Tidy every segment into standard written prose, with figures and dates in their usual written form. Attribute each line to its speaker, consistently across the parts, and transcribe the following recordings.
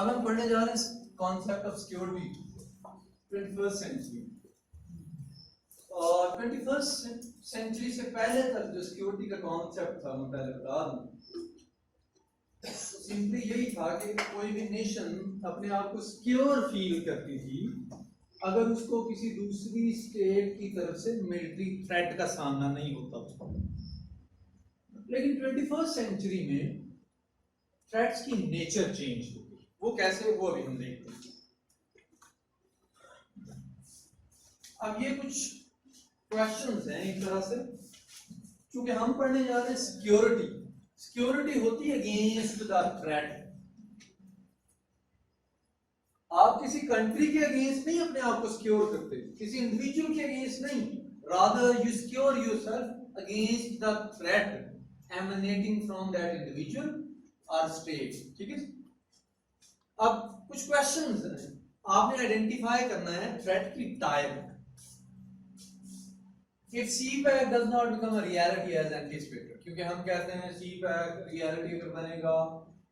Speaker 1: अब हम पढ़ने जा रहे हैं concept of security 21st century. और 21st सेंचुरी से पहले तक जो सिक्योरिटी का कॉन्सेप्ट था मैं पहले बता दूं, तो सिंपली यही था कि कोई भी नेशन अपने आप को सिक्योर फील करती थी अगर उसको किसी दूसरी स्टेट की तरफ से मिलिट्री थ्रेट का सामना नहीं होता था। लेकिन 21st सेंचुरी में थ्रेट्स की नेचर चेंज हो गई। वो कैसे, वो अभी हम देखते हैं। अब ये कुछ क्वेश्चंस हैं एक तरह से, क्योंकि हम पढ़ने जा रहे हैं सिक्योरिटी। सिक्योरिटी होती है अगेंस्ट द थ्रेट। आप किसी कंट्री के अगेंस्ट नहीं अपने आप को सिक्योर करते, किसी इंडिविजुअल के अगेंस्ट नहीं, rather you secure yourself against the threat emanating from that individual or state. ठीक है। अब कुछ क्वेश्चंस हैं, आपने आइडेंटिफाई करना है थ्रेट की type. If CPAC does not become a reality as anticipated, क्योंकि हम कहते हैं CPAC reality अगर बनेगा,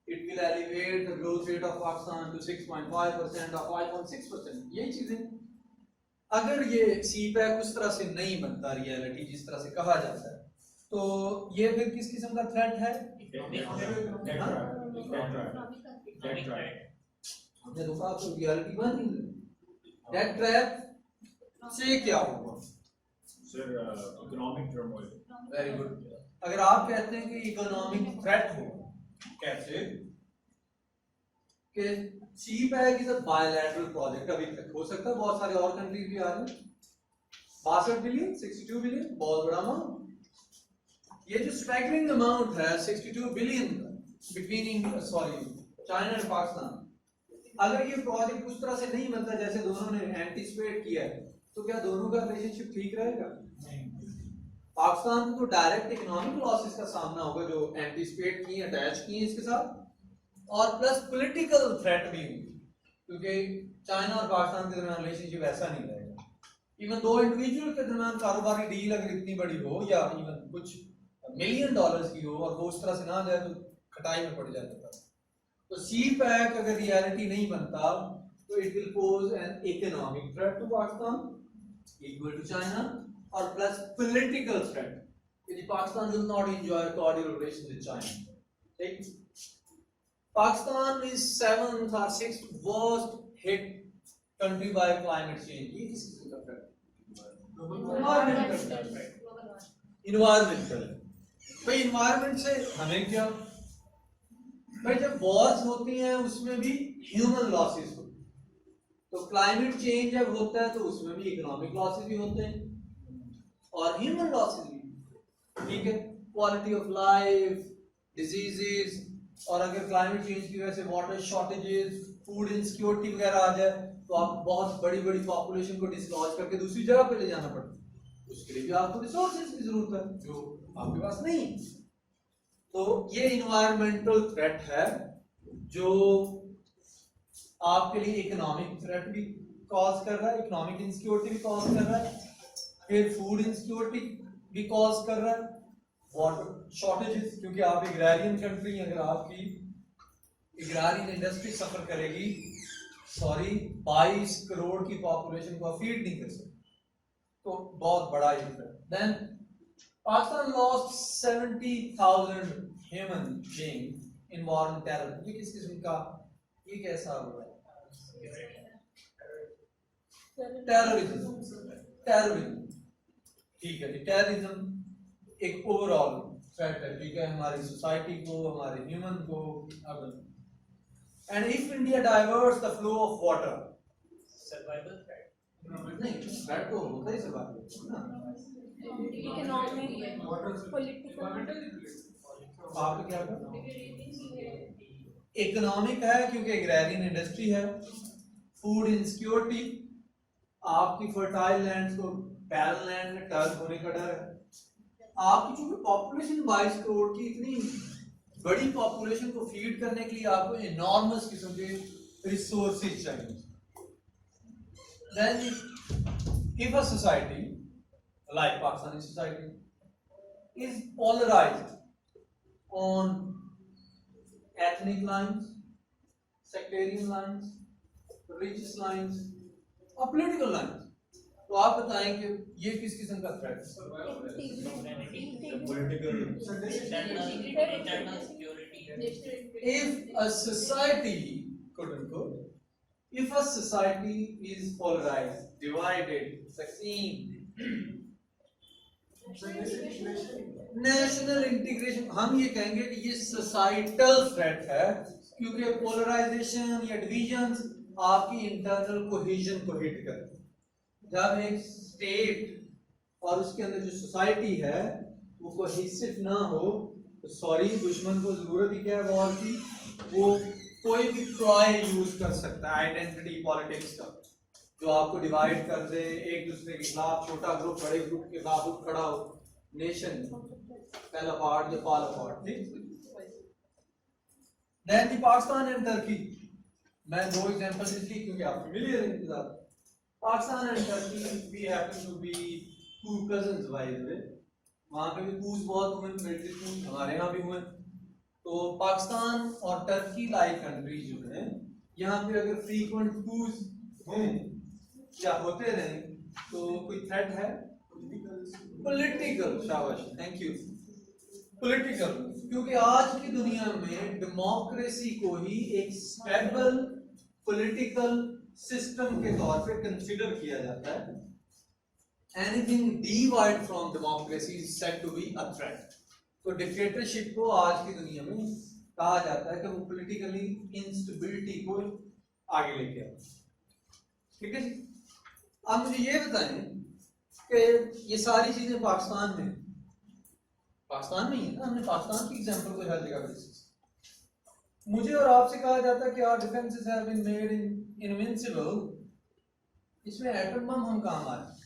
Speaker 1: it will elevate the growth rate of Pakistan to 6.5% or 5.6%, यही चीजें। अगर ये CPAC उस तरह से नहीं बनता reality जिस तरह से कहा जाता है, तो ये फिर किस किस्म का थ्रेट है? हमने तो कहा तो reality बन नहीं रही। That trap से क्या होगा?
Speaker 2: Sir economic turmoil.
Speaker 1: Very good. अगर आप कहते हैं कि इकोनॉमिक थ्रेट हो, कैसे? कि CPAC is a bilateral project. अभी तक हो सकता है बहुत सारे और कंट्रीज भी आ रहे हैं। 62 बिलियन, 62 बिलियन बहुत बड़ा अमाउंट। ये जो स्टैगरिंग अमाउंट है 62 billion between China and Pakistan, अगर ये प्रोजेक्ट उस तरह से नहीं बनता जैसे दोनों ने एंटिसिपेट किया है, तो क्या दोनों का रिलेशनशिप ठीक रहेगा? पाकिस्तान को तो डायरेक्ट इकोनॉमिक लॉसेस का सामना होगा जो एंटिसिपेट किए, अटैच किए इसके साथ, और प्लस पॉलिटिकल थ्रेट भी होगी, क्योंकि चाइना और पाकिस्तान के दरमियान रिलेशनशिप ऐसा नहीं रहेगा। इवन दो इंडिविजुअल के दरमियान कारोबारी डील अगर इतनी बड़ी हो या इवन कुछ मिलियन डॉलर्स की हो और वो उस तरह से ना जाए तो खटाई में पड़ जाता था। तो CPAC अगर रियलिटी नहीं बनता तो it will pose an economic threat to Pakistan equal to China, or plus political threat. Pakistan will not enjoy cordial relations with China. Right? Pakistan is 7th or 6th worst hit country by climate change. ये किस किस्म का threat? Environmental. भाई environment से हमें क्या? भाई जब wars होती हैं उसमें भी human losses होते हैं। तो क्लाइमेट चेंज जब होता है तो उसमें भी इकोनॉमिक लॉसेस भी होते हैं और ह्यूमन लॉसेस भी। ठीक है, क्वालिटी ऑफ लाइफ, डिजीजेस, और अगर क्लाइमेट चेंज की वजह से वाटर शॉर्टेजेस, फूड इनसिक्योरिटी वगैरह आ जाए तो आप बहुत बड़ी बड़ी पॉपुलेशन को डिसलॉज करके दूसरी जगह पे ले जाना पड़ता है। उसके लिए भी आपको रिसोर्सेज की जरूरत है जो आपके पास नहीं। तो ये इन्वायरमेंटल थ्रेट है जो आपके लिए इकोनॉमिक थ्रेट भी कॉज कर रहा है, इकोनॉमिक इनसिक्योरिटी भी कॉज कर रहा है, फिर फूड इनसिक्योरिटी भी कॉज कर रहा है, वाटर शॉर्टेजेस, क्योंकि आप एग्रारियन कंट्री, अगर आपकी एग्रारियन इंडस्ट्री सफर करेगी, 22 करोड़ की पॉपुलेशन को फीड नहीं कर सकती, तो बहुत बड़ा effect. Then Pakistan lost 70,000 human being in war and terror. ये किस किस्म का, ये कैसा हो रहा है? टेररिज्म। ठीक है जी, टेररिज्म एक ओवरऑल थ्रेट है, ठीक है, हमारी सोसाइटी को, हमारे ह्यूमन को। And if India diverts the flow of water, survival threat नहीं, थ्रेट तो होता ही सर्वाइवल ना, इकोनॉमिक, पॉलिटिकल। आप क्या कर इकोनॉमिक है क्योंकि एग्रेरियन इंडस्ट्री है, फूड इनसिक्योरिटी, आपकी फर्टाइल लैंड्स को बैरन लैंड में टर्न होने का डर है, आपकी जो पॉपुलेशन 22 करोड़ की, इतनी बड़ी पॉपुलेशन को फीड करने के लिए आपको एनॉर्मस किस्म के रिसोर्सेज चाहिए। Then if a society like Pakistani society is polarized on ethnic lines, sectarian lines, religious lines और political lines. तो आप बताएं कि ये किस किस्म का threat है?
Speaker 2: Political.
Speaker 3: internal security.
Speaker 1: If a society, quote unquote, if a society is polarized, divided, succeed, national integration, हम ये कहेंगे कि ये सोसाइटल थ्रेट है, क्योंकि पोलराइजेशन या डिविजन्स आपकी इंटरनल कोहेजन को हिट करते हैं। जब एक स्टेट और उसके अंदर जो सोसाइटी है वो कोहेसिव ना हो तो सॉरी, दुश्मन को जरूरत ही क्या है वॉर की, वो कोई भी ट्रॉय यूज कर सकता है आइडेंटिटी पॉलिटिक्स का, जो आपको डिवाइड कर दे, एक दूसरे के खिलाफ, छोटा ग्रुप बड़े ग्रुप के खिलाफ खड़ा हो, नेशन fell apart या fall apart, ठीक? Then the Pakistan and Turkey, मैं दो एग्जांपल्स इसलिए क्योंकि आप फेमिलियर हैं इनके साथ। Pakistan and Turkey we happen to be two cousins by the way, वहाँ पे भी कूज बहुत हुए, मिलिट्री कूज हमारे यहाँ भी हुए। तो पाकिस्तान और टर्की लाइक कंट्री जो है, यहाँ पे अगर फ्रीक्वेंट कूज हों या होते रहें तो कोई थ्रेट है? पॉलिटिकल, शाबाश, थैंक यू, पॉलिटिकल, क्योंकि आज की दुनिया में डेमोक्रेसी को ही एक स्टेबल पॉलिटिकल सिस्टम के तौर पे कंसीडर किया जाता है। Anything divide from democracy is said to be a threat. तो डिक्टेटरशिप को आज की दुनिया में कहा जाता है कि वो पॉलिटिकली इंस्टेबिलिटी को आगे लेके आता है। ठीक है जी, अब मुझे ये बताएं कि ये सारी चीजें पाकिस्तान में ही है ना, हमने पाकिस्तान की एग्जांपल को हर जगह पे मुझे और आपसे कहा जाता है कि our defences have been made invincible, इसमें एटम बम हम कहां मारे?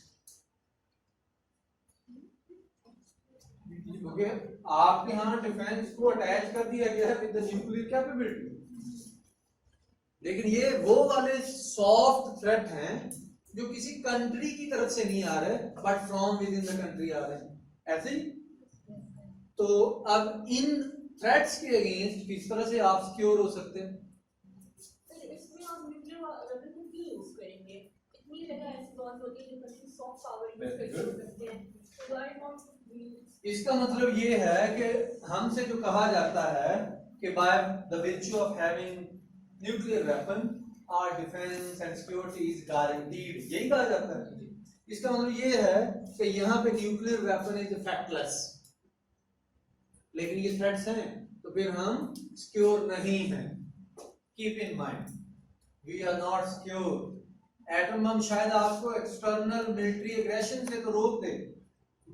Speaker 1: क्योंकि आपके यहाँ डिफेंस को अटैच कर दिया गया है विद द न्यूक्लियर कैपेबिलिटी, लेकिन ये वो वाले सॉफ्ट थ्रेट हैं जो किसी कंट्री की तरफ से नहीं आ रहे but from within the country आ रहे हैं, ऐसे ही। तो अब इन थ्रेट्स के अगेंस्ट किस तरह से आप सिक्योर हो सकते हैं?
Speaker 3: इसमें आप न्यूक्लियर वेपन को क्यों यूज करेंगे? इतनी जगह ऐसी बहुत होती है जो कंट्री सॉफ्ट पावर यूज करते हैं, तो व्हाई नॉट?
Speaker 1: इसका मतलब ये है कि हमसे जो कहा जाता है कि by the virtue of having nuclear weapon our defence and security is guaranteed, यही कहा जाता है। इसका मतलब ये है कि यहाँ पे न्यूक्लियर वेपन इज फैक्टलेस, लेकिन ये थ्रेट्स हैं तो फिर हम सिक्योर नहीं हैं। Keep in mind, we are not secure. Atom bomb शायद आपको एक्सटर्नल मिलिट्री एग्रेशन से तो रोक दे,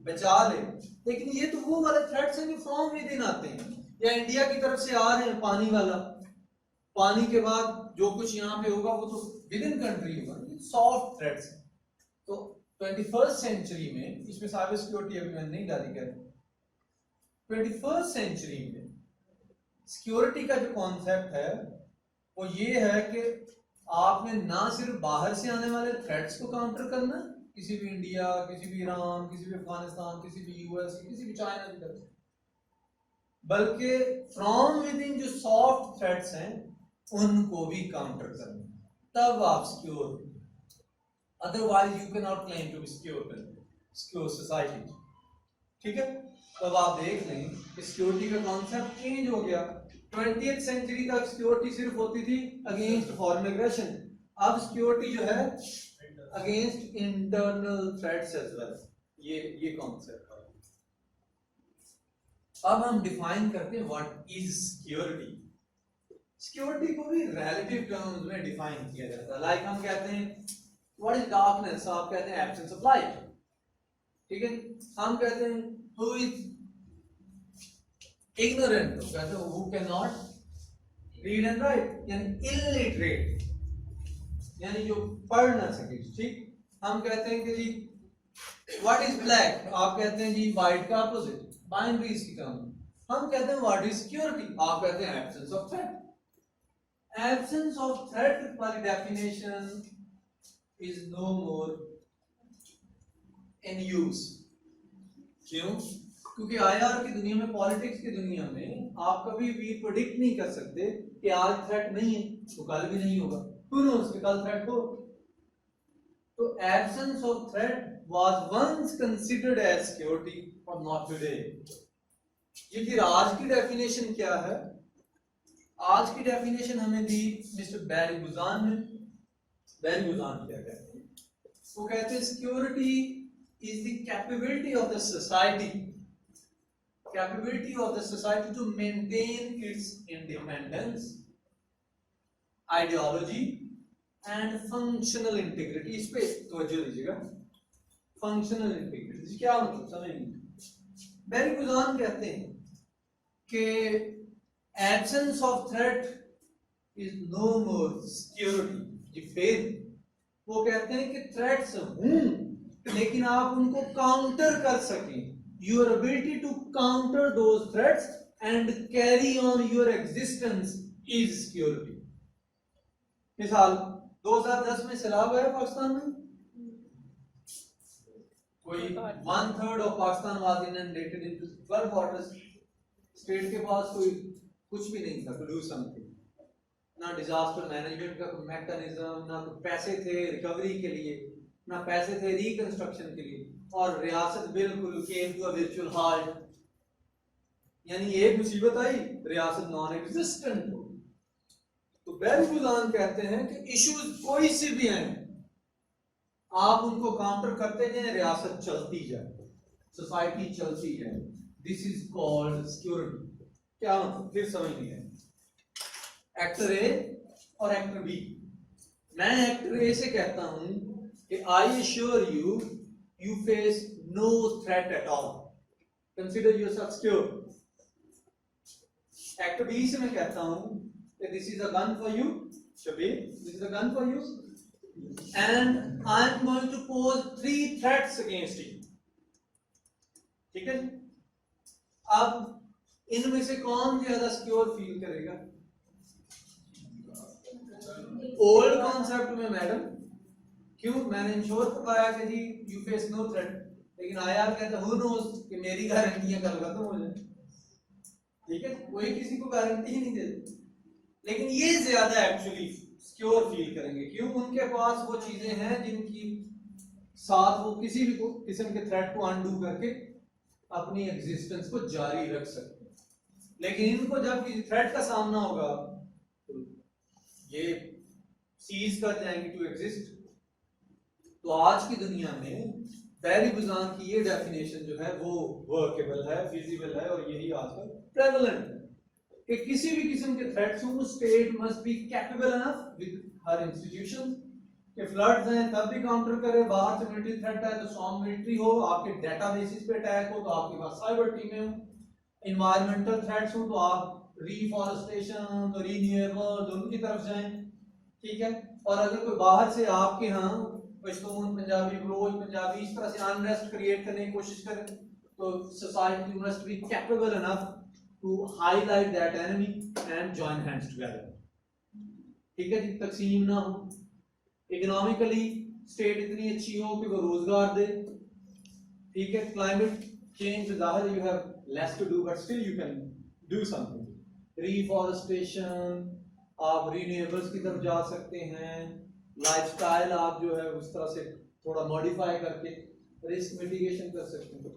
Speaker 1: बचा ले, लेकिन ये तो वो वाले थ्रेट्स हैं जो फ्रॉम विद इन आते हैं, या इंडिया की तरफ से आ रहे हैं पानी वाला, पानी के बाद जो कुछ यहाँ पे होगा वो तो विद इन कंट्री होगा, सॉफ्ट थ्रेट्स। तो 21st सेंचुरी में, इसमें साइबर सिक्योरिटी अभी मैंने नहीं डाली कर, 21st सेंचुरी में सिक्योरिटी का जो कॉन्सेप्ट है वो ये है कि आपने ना सिर्फ बाहर से आने वाले थ्रेट्स को काउंटर करना, किसी भी इंडिया, किसी भी ईरान, किसी भी अफगानिस्तान, किसी भी यूएस, किसी भी चाइना की तरफ से, बल्कि फ्रॉम विद इन जो सॉफ्ट थ्रेट्स हैं उनको भी काउंटर करना, तब आप सिक्योर हो। Otherwise you can not claim to be secure society. ठीक है, तब आप देख लें कि सिक्योरिटी का कॉन्सेप्ट चेंज हो गया। 20th सेंचुरी तक सिक्योरिटी सिर्फ होती थी अगेंस्ट फॉरेन एग्रेशन, अब सिक्योरिटी जो है against internal threats as well, ये कॉन्सेप्ट है। अब हम डिफाइन करते हैं व्हाट इज सिक्योरिटी। सिक्योरिटी को भी रिलेटिव टर्म्स में डिफाइन किया जाता है। लाइक हम कहते हैं व्हाट इज डार्कनेस, आप कहते हैं एब्सेंस ऑफ लाइट। ठीक है, हम कहते हैं हु इज ignorant, तो कहते हैं who cannot read and write, यानी illiterate, यानी जो पढ़ ना सके। ठीक, हम कहते हैं कि जी what is black, आप कहते हैं जी white का opposite, बाइनरीज की टर्म। हम कहते हैं what is security, आप कहते हैं absence of threat। absence of threat वाली definition is no more in use। क्यों? क्योंकि आईआर की दुनिया में, पॉलिटिक्स की दुनिया में आप कभी भी प्रेडिक्ट नहीं कर सकते कि आज थ्रेट नहीं है तो कल भी नहीं होगा, who knows कि कल थ्रेट हो। तो absence of threat was once considered as security or not today। ये फिर आज की डेफिनेशन क्या है? आज की डेफिनेशन हमें दी मिस्टर बैरी बुजान ने। बैरी बुजान क्या कहते हैं? वो कहते हैं security is the capability of the society, capability of the society to maintain its independence, ideology and functional integrity। इस पे तवज्जो दीजिएगा, functional integrity क्या मतलब समझेंगे। बैरी गुजान कहते हैं कि absence of threat is no more security। जी फिर वो कहते हैं कि threats हूं लेकिन आप उनको काउंटर कर सकें, your ability to counter those threats and carry on your existence is security। मिसाल 2010 में सैलाब आया पाकिस्तान में, कोई 1/3 of Pakistan was inundated into flood waters। State के पास कोई कुछ भी नहीं था to do something, ना डिजास्टर मैनेजमेंट का कोई मैकेनिज्म, ना कोई पैसे थे रिकवरी के लिए, ना पैसे थे रिकंस्ट्रक्शन के लिए, और रियासत बिल्कुल came to a virtual halt। यानी एक मुसीबत आई, रियासत नॉन एग्जिस्टेंट हो। तो बैरी गुजान कहते हैं कि इश्यूज कोई से भी हैं, आप उनको काउंटर करते जाएं, रियासत चलती जाए, सोसाइटी चलती जाए। This is called security. क्या मतलब फिर समझ नहीं है। एक्टर ए और एक्टर बी, मैं एक्टर ए से कहता हूं कि I assure you you face no threat at all, consider yourself secure। Actor B से मैं कहता हूं कि this is a gun for you Shabir, this is a gun for you and I am going to pose 3 threats against you। ठीक है, अब इनमें से कौन ज्यादा सिक्योर फील करेगा? ओल्ड कॉन्सेप्ट में मैडम क्यों मैंने इंश्योर करवाया कि जी यू फेस नो थ्रेट, लेकिन आईआर कहता हूं नोस कि मेरी गारंटियां कल खत्म हो जाए। ठीक है, कोई किसी को गारंटी ही नहीं देता, लेकिन ये ज्यादा एक्चुअली सिक्योर फील करेंगे। क्यों? उनके पास वो चीजें हैं जिनकी साथ वो किसी भी किस्म के थ्रेट को अनडू करके अपनी एग्जिस्टेंस को जारी रख सकते हैं। लेकिन इनको जब किसी थ्रेट का सामना होगा तो ये सीज कर जाएंगे टू एग्जिस्ट। तो आज की दुनिया में बैरी बुजान की ये डेफिनेशन जो है वो वर्केबल है, फिजिबल है, और यही आजकल प्रेवलेंट है कि किसी भी किस्म के थ्रेट्स हो, state must be capable enough with her institution के फ्लड्स हैं तब भी काउंटर करे, बाहर से मिलिट्री थ्रेट है तो स्वाम मिलिट्री हो, आपके डेटाबेसिस पे अटैक हो तो आपके पास साइबर टीमें हो, एनवायरमेंटल थ्रेट्स हो तो आप रीफॉरेस्टेशन तो रीन्यूएबल दोनों की तरफ जाएं। ठीक है, और अगर कोई बाहर से आपके यहाँ पश्तून पंजाबी बलोच पंजाबी इस तरह से अनरेस्ट क्रिएट करने की कोशिश करें तो society must be capable enough to highlight that enemy and join hands together. ठीक है जी, तकसीम ना हो, इकोनॉमिकली स्टेट इतनी अच्छी हो कि वो रोजगार दे। ठीक है, क्लाइमेट चेंज जाहिर you have less to do but still you can do something. Reforestation, आप रीन्यूएबल्स की तरफ जा सकते हैं, लाइफस्टाइल आप जो है उस तरह से थोड़ा मॉडिफाई करके रिस्क मिटिगेशन कर सकते हैं।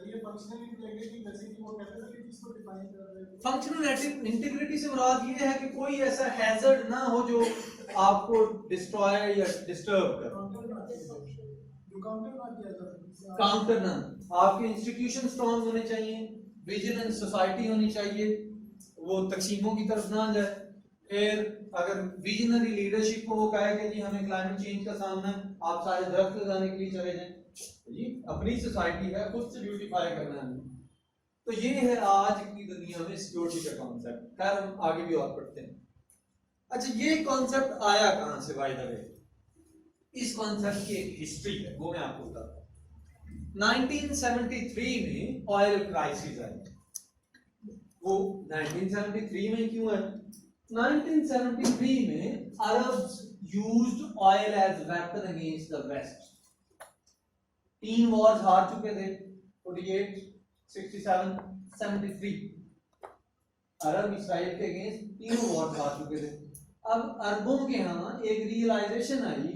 Speaker 4: ये फंक्शनल इंटीग्रिटी जैसे कि वो कैपेबिलिटीज को डिफाइन कर रहे हैं।
Speaker 1: फंक्शनल इंटीग्रिटी से मुराद ये है कि कोई ऐसा हैजर्ड ना हो जो आपको डिस्ट्रॉय या डिस्टर्ब करे। काउंटर ना, आपके इंस्टीट्यूशन स्ट्रांग होने चाहिए, विजिलेंट सोसाइटी होनी चाहिए, वो तकसीमों की तरफ ना जाए। फिर अगर विजनरी लीडरशिप को वो कहे कि जी हमें क्लाइमेट चेंज का सामना है, आप सारे दरख्त लगाने के लिए चले जाएं, जी अपनी सोसाइटी है, खुद से ब्यूटीफाई करना है। तो ये है आज की दुनिया में सिक्योरिटी का कॉन्सेप्ट। खैर हम आगे भी और पढ़ते हैं। अच्छा, ये कॉन्सेप्ट आया कहां से? बाय द वे, इस कॉन्सेप्ट की एक हिस्ट्री है, वो मैं आपको बताता हूं। 1973 में ऑयल क्राइसिस आई। वो 1973 में क्यों है? 1973 में Arabs used oil as weapon against the West। 3 Wars हार चुके थे, 48, 67, 73। अरब इसराइल के अगेंस्ट तीनों वॉर आ चुके थे। अब अरबों के यहाँ एक रियलाइजेशन आई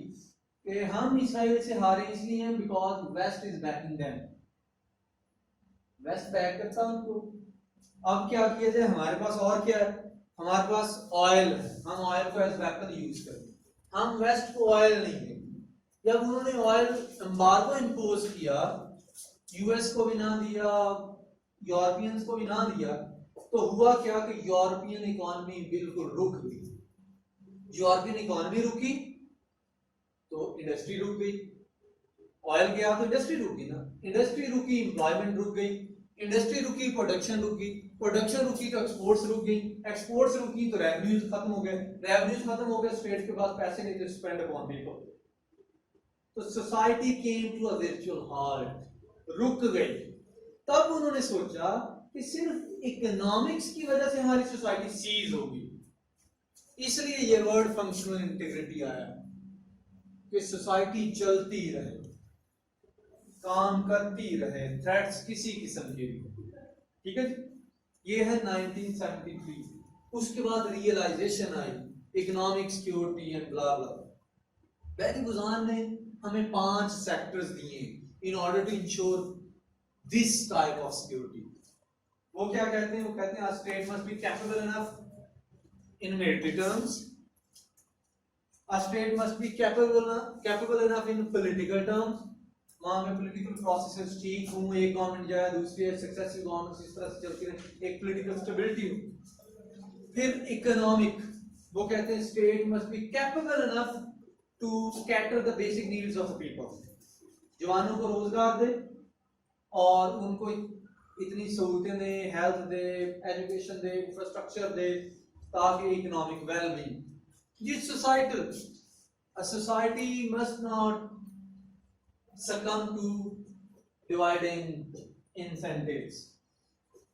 Speaker 1: कि हम इसराइल से हारे इसलिए हैं because west is backing them, west back करता उनको। अब क्या किया जाए, हमारे पास और क्या है, हमारे पास ऑयल है, हम ऑयल को एज वेपन यूज करें, हम वेस्ट को ऑयल नहीं देंगे। जब उन्होंने ऑयल एम्बार्गो इंपोज किया, यूएस को भी ना दिया, यूरोपियंस को भी ना दिया, तो हुआ क्या कि यूरोपियन इकोनॉमी बिल्कुल रुक गई। यूरोपियन इकोनॉमी रुकी तो इंडस्ट्री रुक गई, ऑयल गया तो इंडस्ट्री रुक गई ना, इंडस्ट्री रुकी एम्प्लॉयमेंट रुक गई, इंडस्ट्री रुकी प्रोडक्शन रुक गई, प्रोडक्शन रुकी तो एक्सपोर्ट्स रुक गई, एक्सपोर्ट्स रुकी तो रेवेन्यूज खत्म हो गए, रेवेन्यूज खत्म हो गए, स्टेट के पास पैसे नहीं थे स्पेंड अपॉन पीपल, तो society came to a virtual halt, रुक गई। तब उन्होंने सोचा कि सिर्फ इकोनॉमिक्स की वजह से हमारी सोसाइटी सीज होगी, इसलिए ये वर्ड फंक्शनल इंटीग्रिटी आया कि सोसाइटी चलती रहे, काम करती रहे, थ्रेट्स किसी किस्म के भी, ठीक है जी। ये है 1973। उसके बाद रियलाइजेशन आई, economic security and blah blah. Barry Buzan ने हमें 5 सेक्टर्स दिए in order to ensure this type of security. वो क्या कहते हैं, वो कहते हैं state must be capable enough in military terms, a state must be capable enough in political terms, वहाँ पे political processes ठीक हो, एक गवर्नमेंट जाए दूसरी सक्सेसिव गवर्नमेंट इस तरह से चलती रहे, एक political stability हो। फिर इकोनॉमिक, वो कहते हैं state must be capable enough to cater the basic needs of the people, जवानों को रोजगार दे और उनको इतनी सहूलतें दे, हेल्थ दे, एजुकेशन दे, इंफ्रास्ट्रक्चर दे, ताकि economic wellbeing. This societal, a society must not succumb to dividing incentives.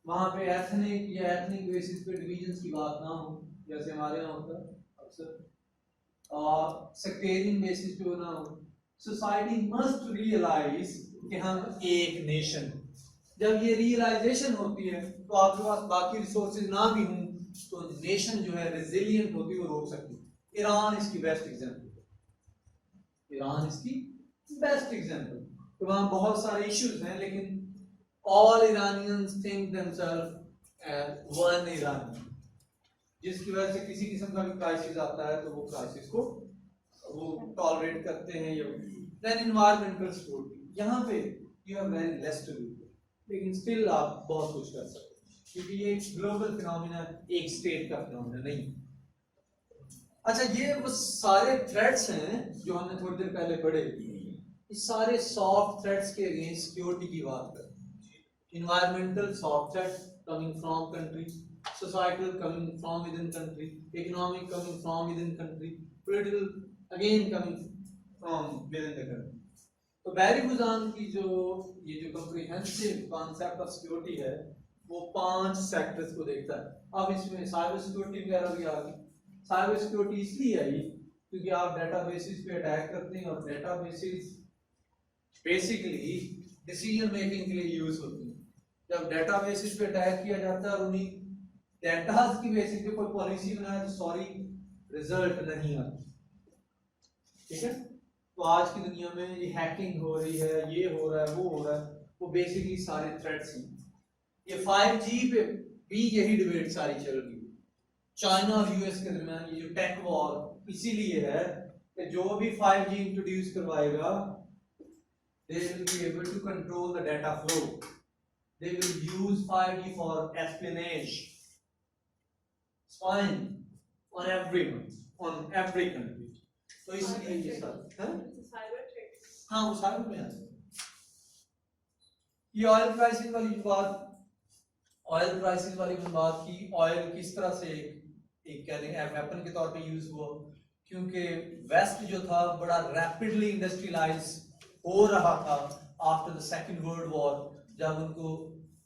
Speaker 1: वहाँ पे एथनिक या एथनिक बेसिस पे डिविजन्स की बात ना हो, जैसे हमारे यहाँ होता है अक्सर, और सेक्टेरियन बेसिस पे ना हो। सोसाइटी मस्ट रियलाइज कि हम एक नेशन। जब ये रियलाइजेशन होती है तो आपके पास बाकी रिसोर्सेज ना भी हों तो नेशन जो है रेजिलियंट होती है, वो रोक सकती है। ईरान इसकी बेस्ट एग्जांपल, ईरान इसकी बेस्ट एग्जांपल। तो वहाँ बहुत सारे इश्यूज हैं, लेकिन all Iranians think themselves as one Iran, जिसकी वजह से किसी किस्म का भी क्राइसिस आता है तो वो क्राइसिस को वो टॉलरेट करते हैं। देन एनवायरमेंटल सिक्योरिटी, यहाँ पे you have very less to do, लेकिन स्टिल आप बहुत कुछ कर सकते हैं, क्योंकि ये ग्लोबल फिनोमिना, एक स्टेट का फिनोमिना नहीं। अच्छा, ये वो सारे थ्रेट्स हैं जो हमने थोड़ी देर पहले पढ़े, इस सारे सॉफ्ट थ्रेट्स के अगेंस्ट सिक्योरिटी की बात करें। Environmental soft threat coming from country, societal coming from with in country, economic coming from with in country, political again coming from within the country. तो बैरी गुज़ान की जो ये जो कॉम्प्रिहेंसिव कॉन्सेप्ट ऑफ सिक्योरिटी है वो 5 सेक्टर्स को देखता है। अब इसमें साइबर सिक्योरिटी वगैरह भी आ गई। साइबर सिक्योरिटी इसलिए आई क्योंकि आप डेटाबेसेस पे अटैक करते हैं और डेटाबेसेस बेसिकली डिसीजन मेकिंग के लिए यूज होती हैं। जब डेटाबेसेस पे अटैक किया जाता है और उन्हीं डेटास की बेसिस पे कोई पॉलिसी बनाए तो सॉरी रिजल्ट नहीं आता, ठीक है। तो आज की दुनिया में ये हैकिंग हो रही है, ये हो रहा है, वो हो रहा है, वो बेसिकली सारे थ्रेट्स हैं। ये 5G पे भी यही डिबेट सारी चल रही है, चाइना और यूएस के दरमियान ये जो टेक वॉर इसीलिए है कि जो भी 5G इंट्रोड्यूस करवाएगा they will be able to control the data flow, they will use 5G for espionage, spying on everyone, on every country। तो इसलिए ये सब है, हाँ वो साइबर में आता है। ये ऑयल प्राइसिंग वाली जो बात, ऑयल प्राइसिस वाली जो बात की, ऑयल किस तरह से एक कह दें वेपन के तौर पे यूज हुआ, क्योंकि वेस्ट जो था बड़ा रैपिडली इंडस्ट्रियलाइज हो रहा था after the second world war. जब उनको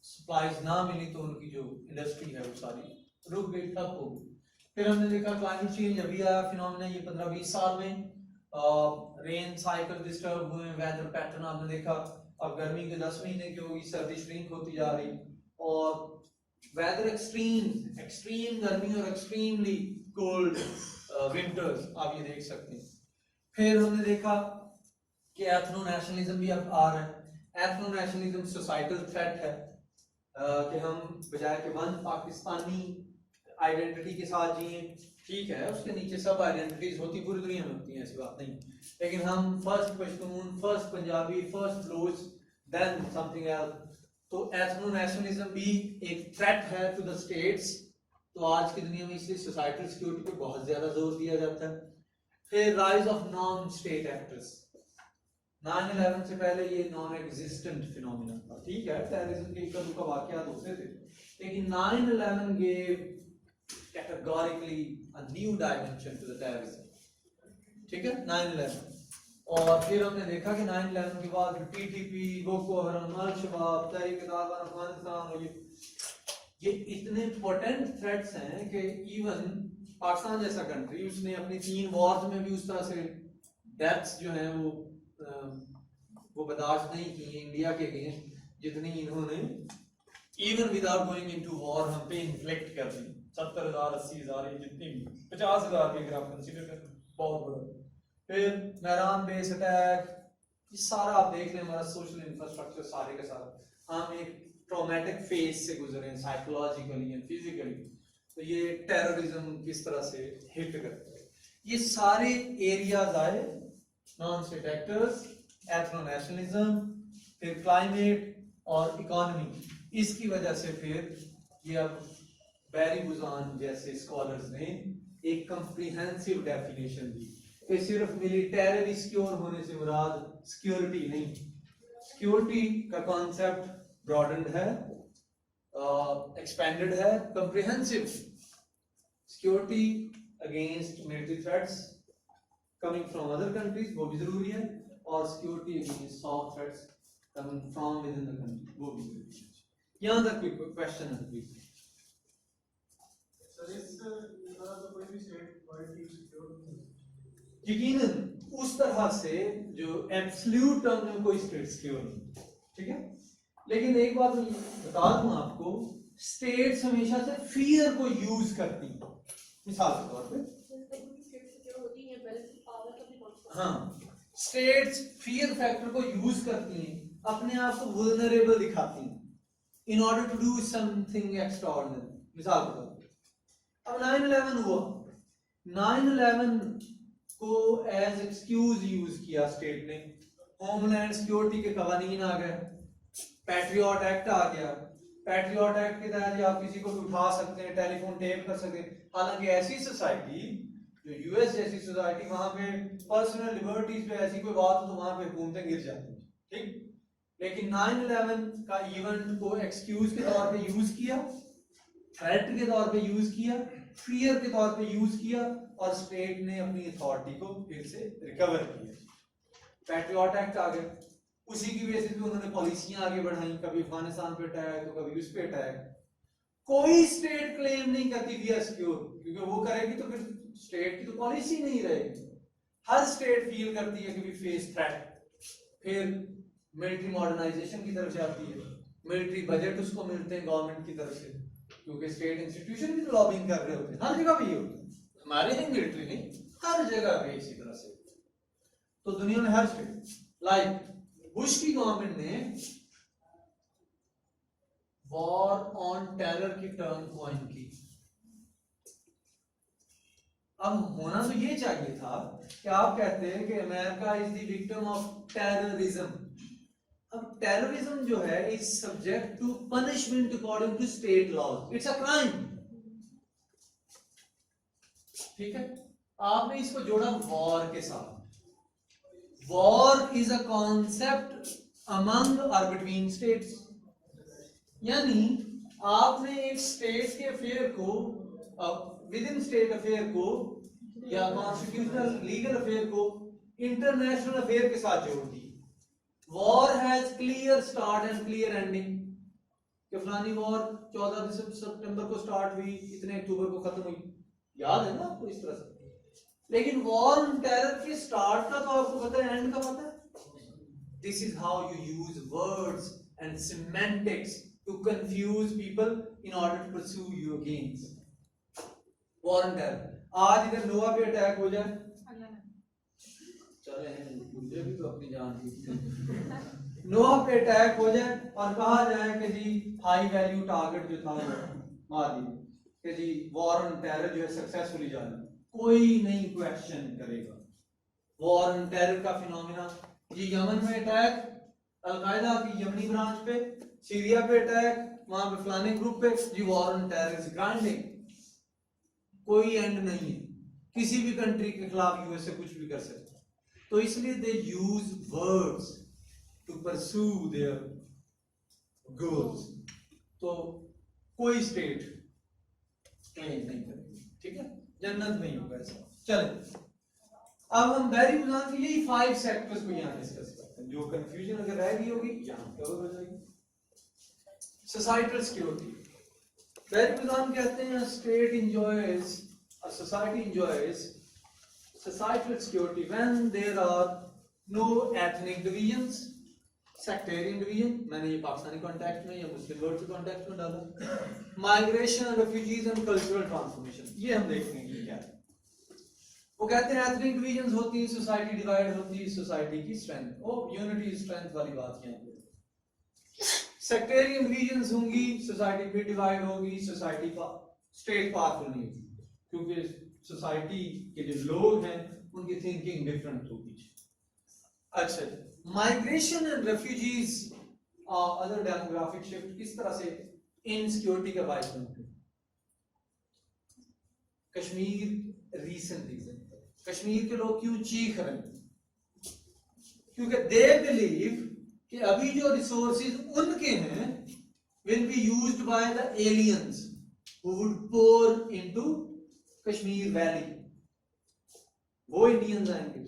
Speaker 1: सप्लाईज ना मिली तो उनकी जो इंडस्ट्री है वो सारी रुक गई, ठप हो गई। फिर हमने देखा क्लाइमेट चेंज अभी आया फिनोमेना, ये 15-20 साल में रेन साइकिल डिस्टर्ब हुए, वेदर पैटर्न आपने देखा। अब गर्मी के 10 महीने की होगी, सर्दी श्रिंक होती जा रही, और वेदर एक्सट्रीम गर्मी और एक्सट्रीमली कोल्ड विंटर्स, आप ये देख सकते हैं। फिर हमने देखा कि एथनो नेशनलिज्म भी अब आ रहा है। एथनो नेशनलिज्म सोसाइटल थ्रेट है, कि हम बजाय के वन पाकिस्तानी आइडेंटिटी के साथ जिए, ठीक है उसके नीचे सब आइडेंटिटीज होती, पूरी दुनिया में होती हैं, ऐसी बात नहीं, लेकिन हम first Pashtun, first Punjabi, first ब्लूज, देन समथिंग एल्स। तो एथनो नेशनलिज्म भी एक थ्रेट है टू द स्टेट्स। तो आज की दुनिया में इसलिए सोसाइटल सिक्योरिटी पे बहुत ज्यादा जोर दिया जाता है। फिर rise of non state actors, 9/11 से पहले ये नॉन एग्जिस्टेंट फिनोमिना था, ठीक है टेररिज्म के इक्का दुक्का वाकयात होते थे, लेकिन 9/11 gave categorically a new dimension to the terrorism, ठीक है 9/11। और फिर हमने देखा कि 9/11 के बाद टीटीपी, बोको हराम, अल शबाब, तहरीक-ए-तालिबान अफगानिस्तान, ये इतने पोटेंट थ्रेट्स हैं कि इवन पाकिस्तान जैसा कंट्री, उसने अपनी 3 वॉर्स में भी उस तरह से डेथ्स जो हैं वो बर्दाश्त नहीं की इंडिया के अगेंस्ट जितनी इन्होंने even without going into war हम पे इन्फ्लिक्ट कर दी। 70,000 80,000 जितनी भी 50,000 भी अगर आप कंसीडर करें, बहुत बड़ा। फिर मैरान बेस अटैक, ये सारा आप देख लें, हमारा सोशल इंफ्रास्ट्रक्चर सारे के सारा हम एक ट्रॉमेटिक फेज से गुजरे हैं साइकोलॉजिकली एंड फिजिकली। तो ये टेररिज्म किस तरह से हिट करता है, ये सारे एरियाज आए, non state actors, ethno nationalism, फिर क्लाइमेट और इकोनॉमी। इसकी वजह से फिर ये अब बैरी बुजान जैसे स्कॉलर्स ने एक कंप्रिहेंसिव डेफिनेशन दी कि सिर्फ मिलिटरीली सिक्योर होने से मुराद सिक्योरिटी नहीं, सिक्योरिटी का कॉन्सेप्ट ब्रॉडेंड है, एक्सपेंडेड है, comprehensive security against military threats coming from other countries, वो भी जरूरी है, और security against soft threats coming from within the country, वो भी जरूरी है। यहाँ तक कोई क्वेश्चन है प्लीज?
Speaker 4: सर इस तरह तो कोई भी स्टेट पॉलिटी सिक्योर नहीं है।
Speaker 1: यकीनन उस तरह से जो एब्सोल्यूट टर्म में कोई स्टेट सिक्योर नहीं, ठीक है, लेकिन एक बात मैं बता दूं आपको, स्टेट्स हमेशा से फियर को यूज करती हैं। मिसाल के तौर पे हाँ, स्टेट्स फियर फैक्टर को यूज करती हैं, अपने आप को वल्नरेबल दिखाती हैं in order to do something extraordinary. मिसाल के तौर पे अब 9/11 हुआ, 9/11 को एज एक्सक्यूज यूज किया स्टेट ने, होमलैंड सिक्योरिटी के कवानीन आ गए, पैट्रियट एक्ट आ गया, पैट्रियट एक्ट के तहत आप किसी को भी उठा सकते हैं, टेलीफोन टेप कर सकते हैं। हालांकि ऐसी सोसाइटी जो यूएस जैसी सोसाइटी, वहां पे पर्सनल लिबर्टीज पे ऐसी कोई बात हो तो वहां पे हुकूमतें गिर जाती हैं, ठीक। लेकिन 9/11 का इवेंट को एक्सक्यूज के तौर पे यूज किया, थ्रेट के तौर पे यूज किया, फियर के तौर पे यूज किया, और स्टेट ने अपनी अथॉरिटी को फिर से रिकवर किया। पैट्रियट एक्ट आ गया, उसी की बेसिस पे उन्होंने पॉलिसियां आगे बढ़ाई, कभी अफगानिस्तान पे अटैक तो कभी उस पे अटैक। कोई स्टेट क्लेम नहीं करती वी आर सिक्योर, क्योंकि वो करेगी तो फिर स्टेट की तो पॉलिसी नहीं रहेगी। हर स्टेट फील करती है कि वी फेस थ्रेट। फिर मिलिट्री मॉडर्नाइजेशन की तरफ जाती है, मिलिट्री बजट उसको मिलते हैं गवर्नमेंट की तरफ से, क्योंकि स्टेट इंस्टीट्यूशन भी तो लॉबिंग कर रहे होते हैं, हर जगह पे ये होता है, हमारे ही मिलिट्री नहीं, हर जगह पे इसी तरह से। तो दुनिया में हर स्टेट, लाइक बुश की गवर्नमेंट ने वॉर ऑन टेरर की टर्म कॉइन की। अब होना तो ये चाहिए था कि आप कहते हैं कि America is the victim of terrorism. अब टेररिज्म जो है is subject to punishment according to state laws, it's a crime, ठीक है। आपने इसको जोड़ा वॉर के साथ। War is a concept among और बिटवीन स्टेट्स, यानी आपने एक स्टेट के अफेयर को, विद इन स्टेट अफेयर को या कॉन्स्टिट्यूशनल लीगल अफेयर को इंटरनेशनल अफेयर के साथ जोड़ दी। War has clear start and clear ending, कि फलानी वॉर 14 सितंबर को स्टार्ट हुई, इतने अक्टूबर को खत्म हुई, याद है ना आपको इस तरह से। लेकिन वॉर ऑन टेरर के स्टार्ट का तो आपको पता है, एंड का पता है। This is how you use words and semantics to confuse people in order to pursue your gains. War on terror. आज इधर नोआ पे अटैक हो जाए, चले मुझे भी तो अपनी जान की नोआ पे अटैक हो जाए और कहा जाए कि जी हाई वैल्यू टारगेट जो था वो मार दिया, कि जी वॉर ऑन टेरर जो है सक्सेसफुली जाना, कोई नहीं क्वेश्चन करेगा। वॉर ऑन टेरर का फिनोमिना, जी यमन में अटैक अलकायदा की यमनी ब्रांच पे, सीरिया पे अटैक, वहां पे फलाने ग्रुप पे, जी war on terror is grinding, कोई एंड नहीं है, किसी भी कंट्री के खिलाफ यूएसए कुछ भी कर सकता है। तो इसलिए they use words to pursue their goals. तो कोई स्टेट क्लेम नहीं करेगी, ठीक है, जन्नत में ही होगा ऐसा। चले अब हम बहरी बुज़ान के यही 5 सेक्टर्स को यहाँ डिस्कस करते हैं। जो कंफ्यूजन अगर रह गई होगी यहाँ कवर हो जाएगी। सोसाइटल सिक्योरिटी, बहरी बुज़ान कहते हैं state enjoys, a society enjoys societal security when there are no ethnic divisions, sectarian division, मैंने ये पाकिस्तानी कॉन्टेक्स्ट में या मुस्लिम वर्ल्ड के कॉन्टेक्स्ट में डाला, migration, refugees and cultural transformation, ये हम देखेंगे क्या है। वो कहते हैं एथनिक डिविजन्स होती है, सोसाइटी डिवाइड होती है, सोसाइटी की स्ट्रेंथ, वो यूनिटी स्ट्रेंथ वाली बात यहाँ पे। सेक्टेरियन डिविजन्स होंगी, सोसाइटी भी डिवाइड होगी, सोसाइटी का स्टेट पावरफुल नहीं होगी, क्योंकि सोसाइटी के जो लोग हैं उनकी थिंकिंग डिफरेंट होगी। अच्छा, माइग्रेशन एंड रेफ्यूजीज और अदर डेमोग्राफिक शिफ्ट किस तरह से इनसिक्योरिटी का बायस बनते हैं। कश्मीर रीसेंट एग्जांपल, कश्मीर के लोग क्यों चीख रहे हैं, क्योंकि दे बिलीव कि अभी जो रिसोर्सेज उनके हैं will be used by the aliens who would pour into Kashmir valley, वो इंडियंस आएंगे,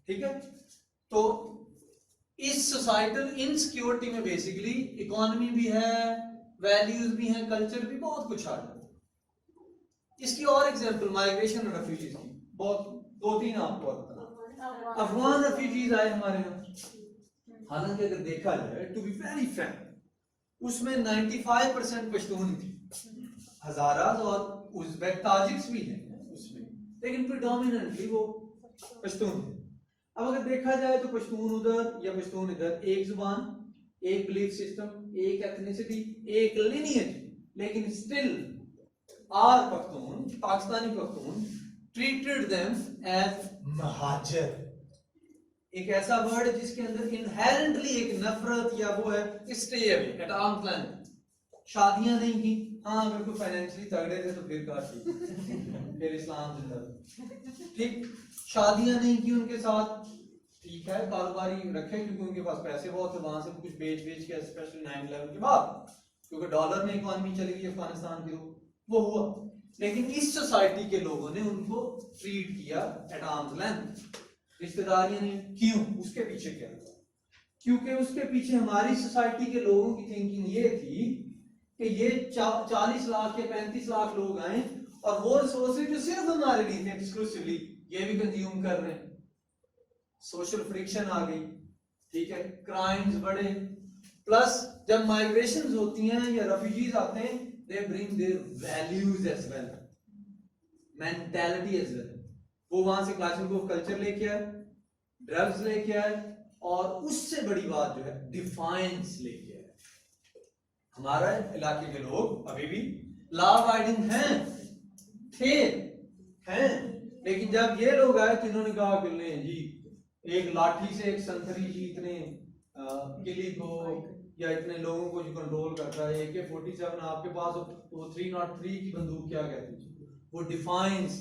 Speaker 1: ठीक है। तो इस सोसाइटल इनसिक्योरिटी में बेसिकली इकोनॉमी भी है, वैल्यूज भी हैं, कल्चर भी, बहुत कुछ आ जाता है। इसकी और एग्जांपल माइग्रेशन और रेफ्यूजीज की बहुत 2-3 आपको बताना। अफगान रेफ्यूजीज आए हमारे यहाँ, हालांकि अगर देखा जाए टू बी वेरी फ्रैंक उसमें 95% पश्तून थी, हजारात और उज़्बेक ताजिक्स भी हैं उसमें, लेकिन प्रिडोमिनेंटली वो पश्तून थे। अब अगर देखा जाए तो पश्तून उधर या पश्तून इधर, एक जुबान, एक बिलीफ सिस्टम, एक एथनिसिटी, एक लिनिएज, लेकिन still are Pakhtun, Pakistani Pakhtun treated them as Muhajir, एक ऐसा वर्ड जिसके अंदर इनहेरेंटली एक नफरत या वो है stay away at arms length. शादियां नहीं की, हाँ अगर कोई फाइनेंशियली तगड़े थे तो फिर काफी फिर इस्लाम जिंदा, ठीक, शादियां नहीं की उनके साथ, ठीक है, कारोबारी रखे क्योंकि उनके पास पैसे बहुत थे, वहां से कुछ बेच के, स्पेशली 9/11 के बाद, क्योंकि डॉलर में इकोनॉमी चली गई अफगानिस्तान की, वो हुआ। लेकिन इस सोसाइटी के लोगों ने उनको ट्रीट किया एट आर्म्स लेंथ, रिश्तेदारियां नहीं, क्यों, उसके पीछे क्या, क्योंकि उसके पीछे हमारी सोसाइटी के लोगों की थिंकिंग ये थी कि ये 40 लाख या 35 लाख लोग आए और वो रिसोर्सेज जो सिर्फ हमारे लिए थे एक्सक्लूसिवली, ये भी कंज्यूम कर रहे हैं, सोशल फ्रिक्शन आ गई, ठीक है, क्राइम्स बढ़े, प्लस जब माइग्रेशंस होती हैं या रेफ्यूजीज आते हैं, they bring their values as well, mentality as well. वो वहां से क्लासिकल कल्चर लेके आए, ड्रग्स लेके आए, और उससे बड़ी बात जो है डिफाइंस लेके आए। हमारा इलाके के लोग अभी भी लॉ अबाइडिंग हैं, लेकिन जब ये लोग आए तो इन्होंने कहा कि नहीं जी, एक लाठी से एक संतरी जी इतने किले को या इतने लोगों को जो कंट्रोल करता है, AK-47 आपके पास हो, तो वो 303 की बंदूक क्या कहती है, वो defines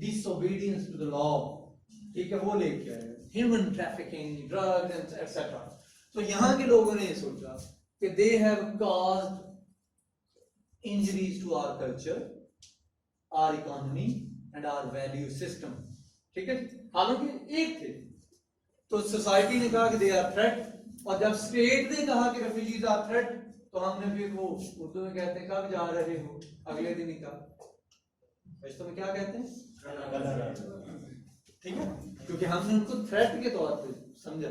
Speaker 1: disobedience to the law, ठीक है, वो लेके आए, ह्यूमन ट्रैफिकिंग, ड्रग्स एटसेट्रा। तो यहाँ के लोगों ने ये सोचा कि they have caused injuries to our culture, our economy and our value system, ठीक है, हालांकि एक थे। तो सोसाइटी ने कहा कि दे आर थ्रेट, और जब स्टेट ने कहा कि रेफ्यूजीज आर थ्रेट, तो हमने फिर वो उर्दू में कहते हैं कब जा रहे हो, अगले दिन ही कहा, पश्तो में क्या कहते हैं, ठीक है, क्योंकि हमने उनको थ्रेट के तौर पे समझा।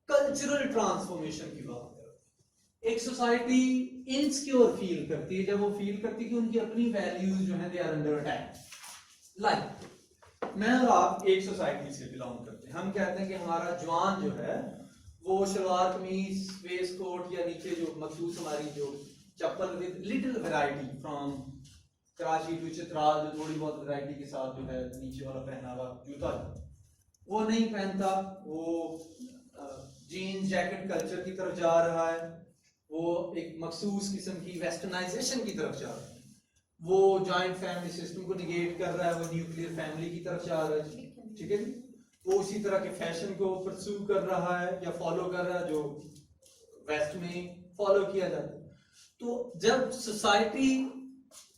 Speaker 1: कल्चरल ट्रांसफॉर्मेशन की बात है, एक सोसाइटी इनसिक्योर फील करती है, जब वो फील करती है कि उनकी अपनी वैल्यूज जो है they are under attack. Like मैं और आप एक सोसाइटी से बिलोंग करते हैं, हम कहते हैं कि हमारा जवान जो है वो शलवार कमीज वेस्ट कोट या नीचे जो मखसूस हमारी जो chappal with little variety from Karachi to Chitral, जो थोड़ी बहुत वैरायटी के साथ जो है नीचे वाला पहनावा जूता वो नहीं पहनता, वो जीन्स जैकेट कल्चर की तरफ जा रहा है, वो एक मखसूस किस्म की वेस्टर्नाइजेशन की तरफ जा रहा है, वो जॉइंट फैमिली सिस्टम को निगेट कर रहा है, वो न्यूक्लियर फैमिली की तरफ जा रहा है, ठीक है जी। वो उसी तरह के फैशन को परस्यू कर रहा है या फॉलो कर रहा है जो वेस्ट में फॉलो किया जाता है। तो जब सोसाइटी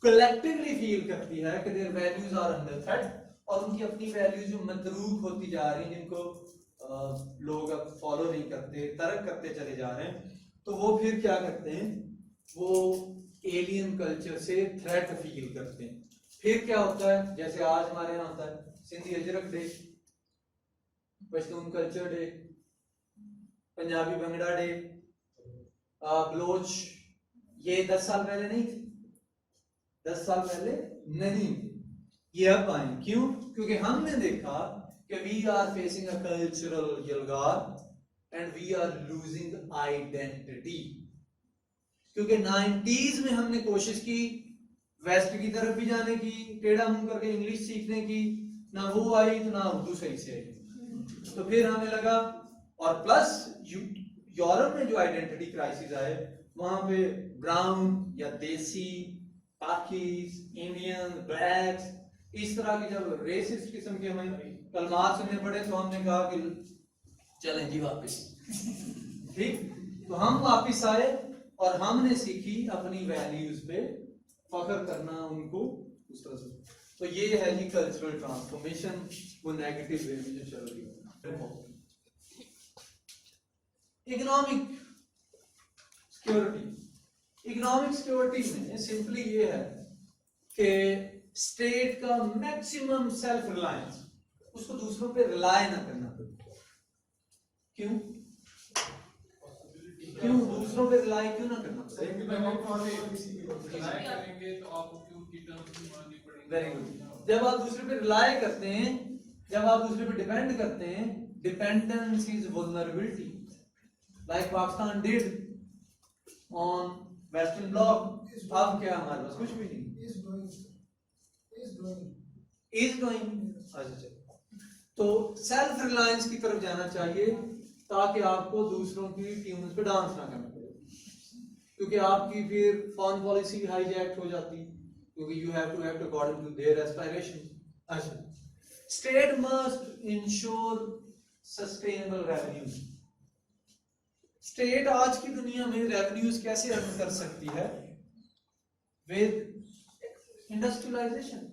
Speaker 1: कलेक्टिवली फील करती है कि their values are under threat और उनकी अपनी वैल्यूज जो मतरूक होती जा रही हैं, जिनको लोग अब फॉलो नहीं करते, तर्क करते चले जा रहे हैं, तो वो फिर क्या करते हैं, वो एलियन कल्चर से थ्रेट फील करते हैं। फिर क्या होता है, जैसे आज हमारे यहाँ होता है Sindhi Ajrak day, Pashtun culture day, Punjabi bhangra day, Baloch, ये 10 साल पहले नहीं थे, 10 साल पहले नहीं थे, ये अब आए। क्यों? क्योंकि हमने देखा कि we are facing a cultural यलगार and we are losing identity. क्योंकि 90s में हमने कोशिश की वेस्ट की तरफ भी जाने की, टेढ़ा मुंह करके इंग्लिश सीखने की, ना वो आई तो ना उर्दू सही से आई, तो फिर हमें लगा, और प्लस यूरोप में जो आइडेंटिटी क्राइसिस आए वहां पे ब्राउन या देसी, पाकिस, इंडियन, ब्लैक्स, इस तरह के जब रेसिस्ट किस्म के हमें कलमात सुनने पड़े तो हमने कहा कि चलें जी वापस। ठीक, तो हम वापस आए और हमने सीखी अपनी वैल्यूज पे फख्र करना, उनको उस तरह से। तो ये है जी कल्चरल ट्रांसफॉर्मेशन, वो नेगेटिव वे में जो चल रही है। इकोनॉमिक सिक्योरिटी, इकोनॉमिक सिक्योरिटी में सिंपली ये है कि स्टेट का मैक्सिमम सेल्फ रिलायंस, उसको दूसरों पे रिलाय ना करना पड़े। क्यों क्यों दूसरों पे रिलाय क्यों ना करना पड़े? Very good. जब आप दूसरे पे रिलाय करते हैं, जब आप दूसरे पे डिपेंड करते हैं, dependence is vulnerability, like Pakistan did on western block. अब क्या हमारे पास कुछ भी नहीं, इज डूइंग। अच्छा, तो सेल्फ रिलायंस की तरफ जाना चाहिए ताकि आपको दूसरों की ट्यून्स पे डांस ना करना पड़े, क्योंकि आपकी फिर फॉरेन पॉलिसी भी हाईजैक हो जाती, क्योंकि you have to act according to their aspiration. अच्छा, state must ensure sustainable revenue. State आज की दुनिया में रेवेन्यूज कैसे अर्न कर सकती है? With industrialisation.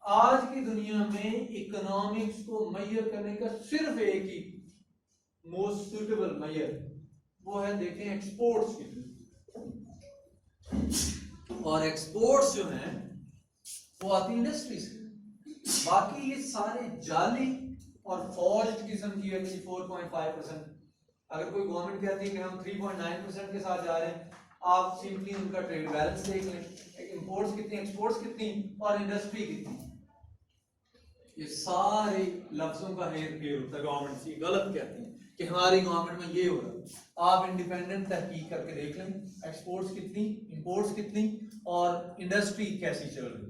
Speaker 1: आज की दुनिया में इकोनॉमिक्स को मेजर करने का सिर्फ एक ही मोस्ट सुटेबल मेजर, वो है देखें एक्सपोर्ट्स की, और एक्सपोर्ट्स जो हैं वो आती इंडस्ट्री से। बाकी ये सारे जाली और फॉर्ज्ड किस्म की है। 4.5%, अगर कोई गवर्नमेंट कहती है कि हम 3.9% के साथ जा रहे हैं, आप सिंपली उनका ट्रेड बैलेंस देख लें, इंपोर्ट्स कितनी, एक्सपोर्ट्स कितनी और इंडस्ट्री कितनी। ये सारे लफ्जों का हेर फेर होता है, गवर्नमेंट से गलत कहती है कि हमारी गवर्नमेंट में ये हो रहा है। आप इंडिपेंडेंट तहकीक करके देख लें, एक्सपोर्ट्स कितनी, इंपोर्ट्स कितनी और इंडस्ट्री कैसी चल रही।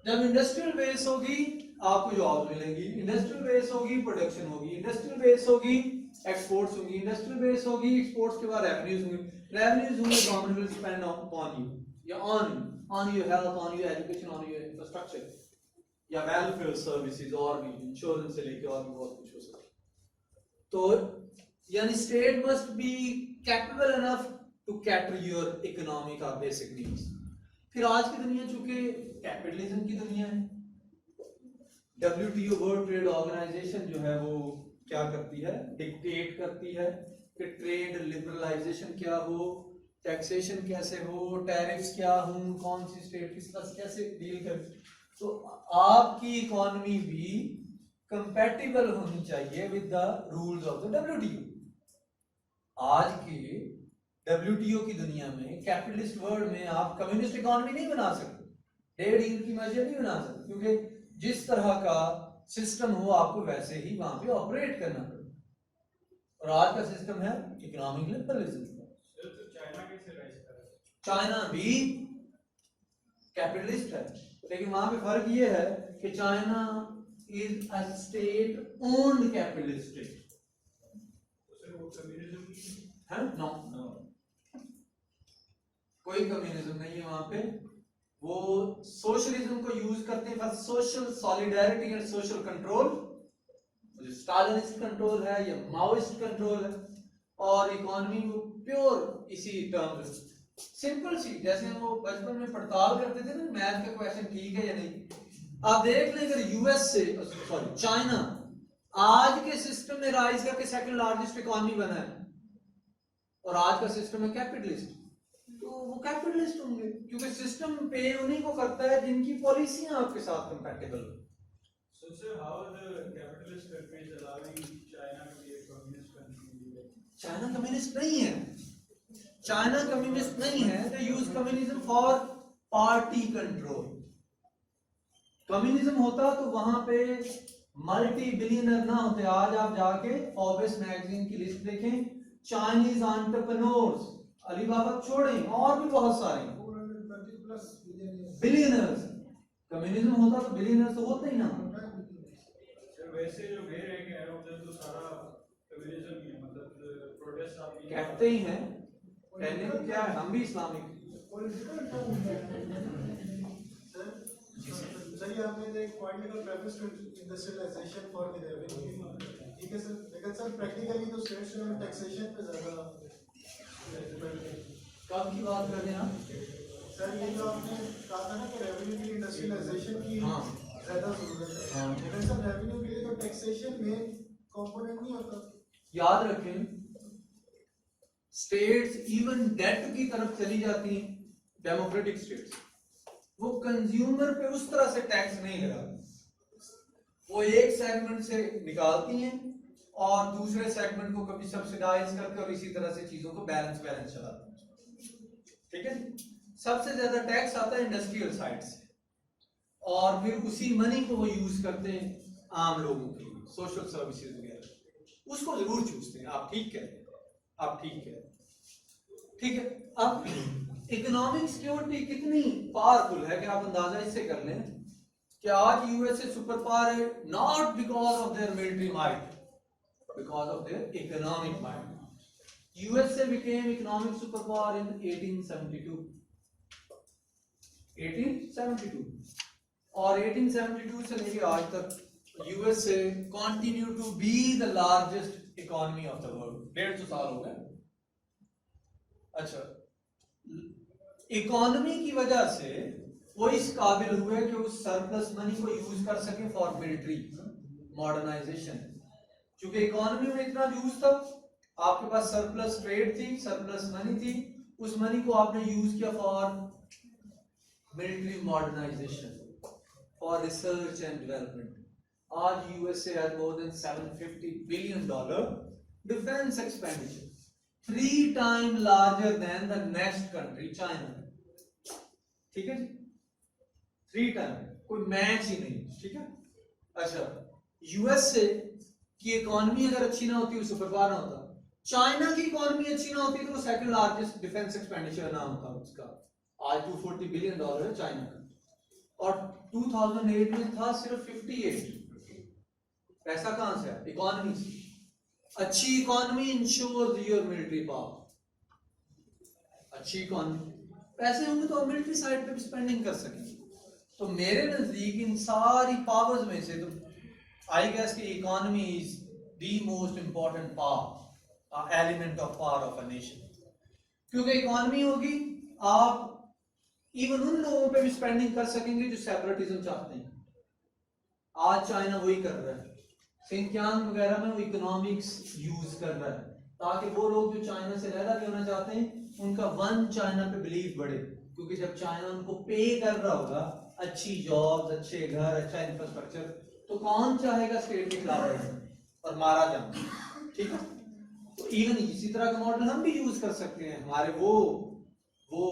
Speaker 1: जब इंडस्ट्रियल बेस होगी आपको जॉब मिलेंगी, इंडस्ट्रियल बेस होगी प्रोडक्शन होगी, इंडस्ट्रियल बेस होगी एक्सपोर्ट्स होंगी, इंडस्ट्रियल बेस होगी एक्सपोर्ट्स के बाद रेवेन्यूज होंगे, रेवेन्यूज होंगे government will spend on you या on your health, on your education, on your infrastructure या वेलफेयर सर्विसेज, और भी इंश्योरेंस से लेके और भी बहुत कुछ हो सकता है। तो यानी state must be capable enough to cater your economic और बेसिक नीड्स। फिर आज की दुनिया चूंकि कैपिटलिज्म की दुनिया है, WTO वर्ल्ड ट्रेड ऑर्गेनाइजेशन जो है वो क्या करती है, डिक्टेट करती है कि ट्रेड लिबरलाइजेशन क्या हो, टैक्सेशन कैसे हो, टैरिफ्स क्या हो, कौन सी स्टेट किस तरह कैसे डील करे। तो आपकी इकोनॉमी भी कंपैटिबल होनी चाहिए with the rules of the WTO। आज के WTO की दुनिया में, कैपिटलिस्ट वर्ल्ड में आप कम्युनिस्ट इकोनॉमी नहीं बना सकते, डेढ़ ईयर की मेजर नहीं बना सकते, क्योंकि जिस तरह का सिस्टम हो आपको वैसे ही वहां पे ऑपरेट करना पड़ेगा। और आज का सिस्टम है इकोनॉमिक लिबरलिज्म।
Speaker 2: तो चाइना कैसे राइज करेगा?
Speaker 1: चाइना भी कैपिटलिस्ट है, लेकिन वहां पे फर्क ये है कि China is a state owned capitalist state
Speaker 2: तो सर वो कम्युनिज्म
Speaker 1: है। नो, कोई कम्युनिज्म नहीं है वहां पे। वो सोशलिज्म को यूज करते हैं for social solidarity and social control, जो स्टालिनिस्ट कंट्रोल है या माओइस्ट कंट्रोल है, और इकोनॉमी को प्योर इसी टर्म्स, सिंपल सी, जैसे हम वो बचपन में पड़ताल करते थे ना मैथ का क्वेश्चन ठीक है या नहीं। आप देख लें अगर यूएस से, सॉरी चाइना आज के सिस्टम में राइज करके सेकंड लार्जेस्ट इकोनॉमी बना है, और आज का सिस्टम है कैपिटलिस्ट, तो वो कैपिटलिस्ट होंगे क्योंकि सिस्टम पे उन्हीं को करता है जिनकी पॉलिसियां आपके साथ कंपैटिबल हो।
Speaker 2: So sir, how are the capitalist countries allowing China to be a communist country?
Speaker 1: China communist नहीं है, चाइना कम्युनिस्ट नहीं है। They use communism for party control. Communism होता तो वहां पे मल्टी बिलियनर ना होते। आज आप जाके फोर्ब्स मैगजीन की लिस्ट देखें, चाइनीज एंटरप्रेन्योर्स, अलीबाबा छोड़ें और भी बहुत सारे
Speaker 4: 430+
Speaker 1: बिलियनर्स। कम्युनिज्म होता तो बिलियनर्स तो होते ही ना।
Speaker 2: सर वैसे जो गए रह गए हैं उधर तो सारा कम्युनिज्म ही है, मतलब प्रोटेस्ट आप
Speaker 1: कहते ही हैं, कहने को क्या है, हम भी इस्लामिक।
Speaker 4: सर ये आपने एक पॉइंट निकाला, preference to industrialisation for the revenue, ठीक है सर, लेकिन सर प्रैक्टिकली तो स्टेट्स में टैक्सेशन पे ज्यादा
Speaker 1: कब की बात कर रहे हैं आप?
Speaker 4: सर ये जो आपने कहा था ना कि रेवेन्यू के लिए इंडस्ट्रियलाइजेशन की
Speaker 1: हाँ।
Speaker 4: ज्यादा जरूरत है,
Speaker 1: हाँ।
Speaker 4: लेकिन सर रेवेन्यू के लिए तो टैक्सेशन में कंपोनेंट नहीं होता।
Speaker 1: याद रखें, स्टेट्स इवन डेट की तरफ चली जाती हैं, डेमोक्रेटिक स्टेट्स, वो कंज्यूमर पे उस तरह से टैक्स नहीं लगाती। वो एक सेगमेंट से निकालती हैं और दूसरे सेगमेंट को कभी सब्सिडाइज करके और इसी तरह से चीजों को बैलेंस चलाती हैं। ठीक है, सबसे ज्यादा टैक्स आता है इंडस्ट्रियल साइड से, और फिर उसी मनी को वो यूज करते हैं आम लोगों के लिए, सोशल सर्विसेज वगैरह, उसको जरूर चूसते हैं। आप ठीक कह रहे हैं, आप ठीक कह रहे हैं। ठीक है, अब इकोनॉमिक सिक्योरिटी कितनी पावरफुल है कि आप अंदाजा इससे कर लें कि आज यूएसए सुपर पावर है, not because of their military might, because of their economic might. USA became economic super power in 1872 और 1872 से लेके आज तक USA continue to be the largest economy of the world. 150 साल हो गए। अच्छा, इकोनॉमी की वजह से वो इस काबिल हुए कि उस सरप्लस मनी को यूज कर सके फॉर मिलिट्री मॉडर्नाइजेशन। क्योंकि इकोनॉमी में इतना यूज था, आपके पास सरप्लस ट्रेड थी, सरप्लस मनी थी, उस मनी को आपने यूज किया for military modernisation, for research and development. आज USA has more than $750 billion defence expenditure, 3 times larger than the next country, China। ठीक है जी, 3 times, कोई मैच ही नहीं। ठीक है, अच्छा, यूएसए की इकोनॉमी अगर अच्छी ना होती, सुपर पावर ना होता, चाइना की इकोनॉमी अच्छी ना होती तो वो सेकंड लार्जेस्ट डिफेंस एक्सपेंडिचर ना होता उसका। आज $240 billion है चाइना का, और 2008 में था सिर्फ 58। पैसा कहां से है? इकोनॉमी से। अच्छी economy ensures your military power. अच्छी इकोनॉमी, पैसे होंगे तो मिलिट्री साइड पे भी स्पेंडिंग कर सकेंगे। तो मेरे नजदीक इन सारी पावर्स में से तो आई गेस कि economy is the most important power, element of power of a nation. क्योंकि इकोनॉमी होगी, आप इवन उन लोगों पे भी स्पेंडिंग कर सकेंगे जो सेपरेटिज्म चाहते हैं। आज चाइना वही कर रहा है, सिंकियांग वगैरह में वो इकोनॉमिक्स यूज कर रहा है ताकि वो लोग जो चाइना से लहदा भी होना चाहते हैं उनका वन चाइना पे बिलीव बढ़े। क्योंकि जब चाइना उनको पे कर रहा होगा, अच्छी जॉब्स, अच्छे घर, अच्छा इंफ्रास्ट्रक्चर, तो कौन चाहेगा स्टेट के खिलाफ रहना और मारा जाना। ठीक है, तो इवन इसी तरह का मॉडल हम भी यूज कर सकते हैं। हमारे वो जो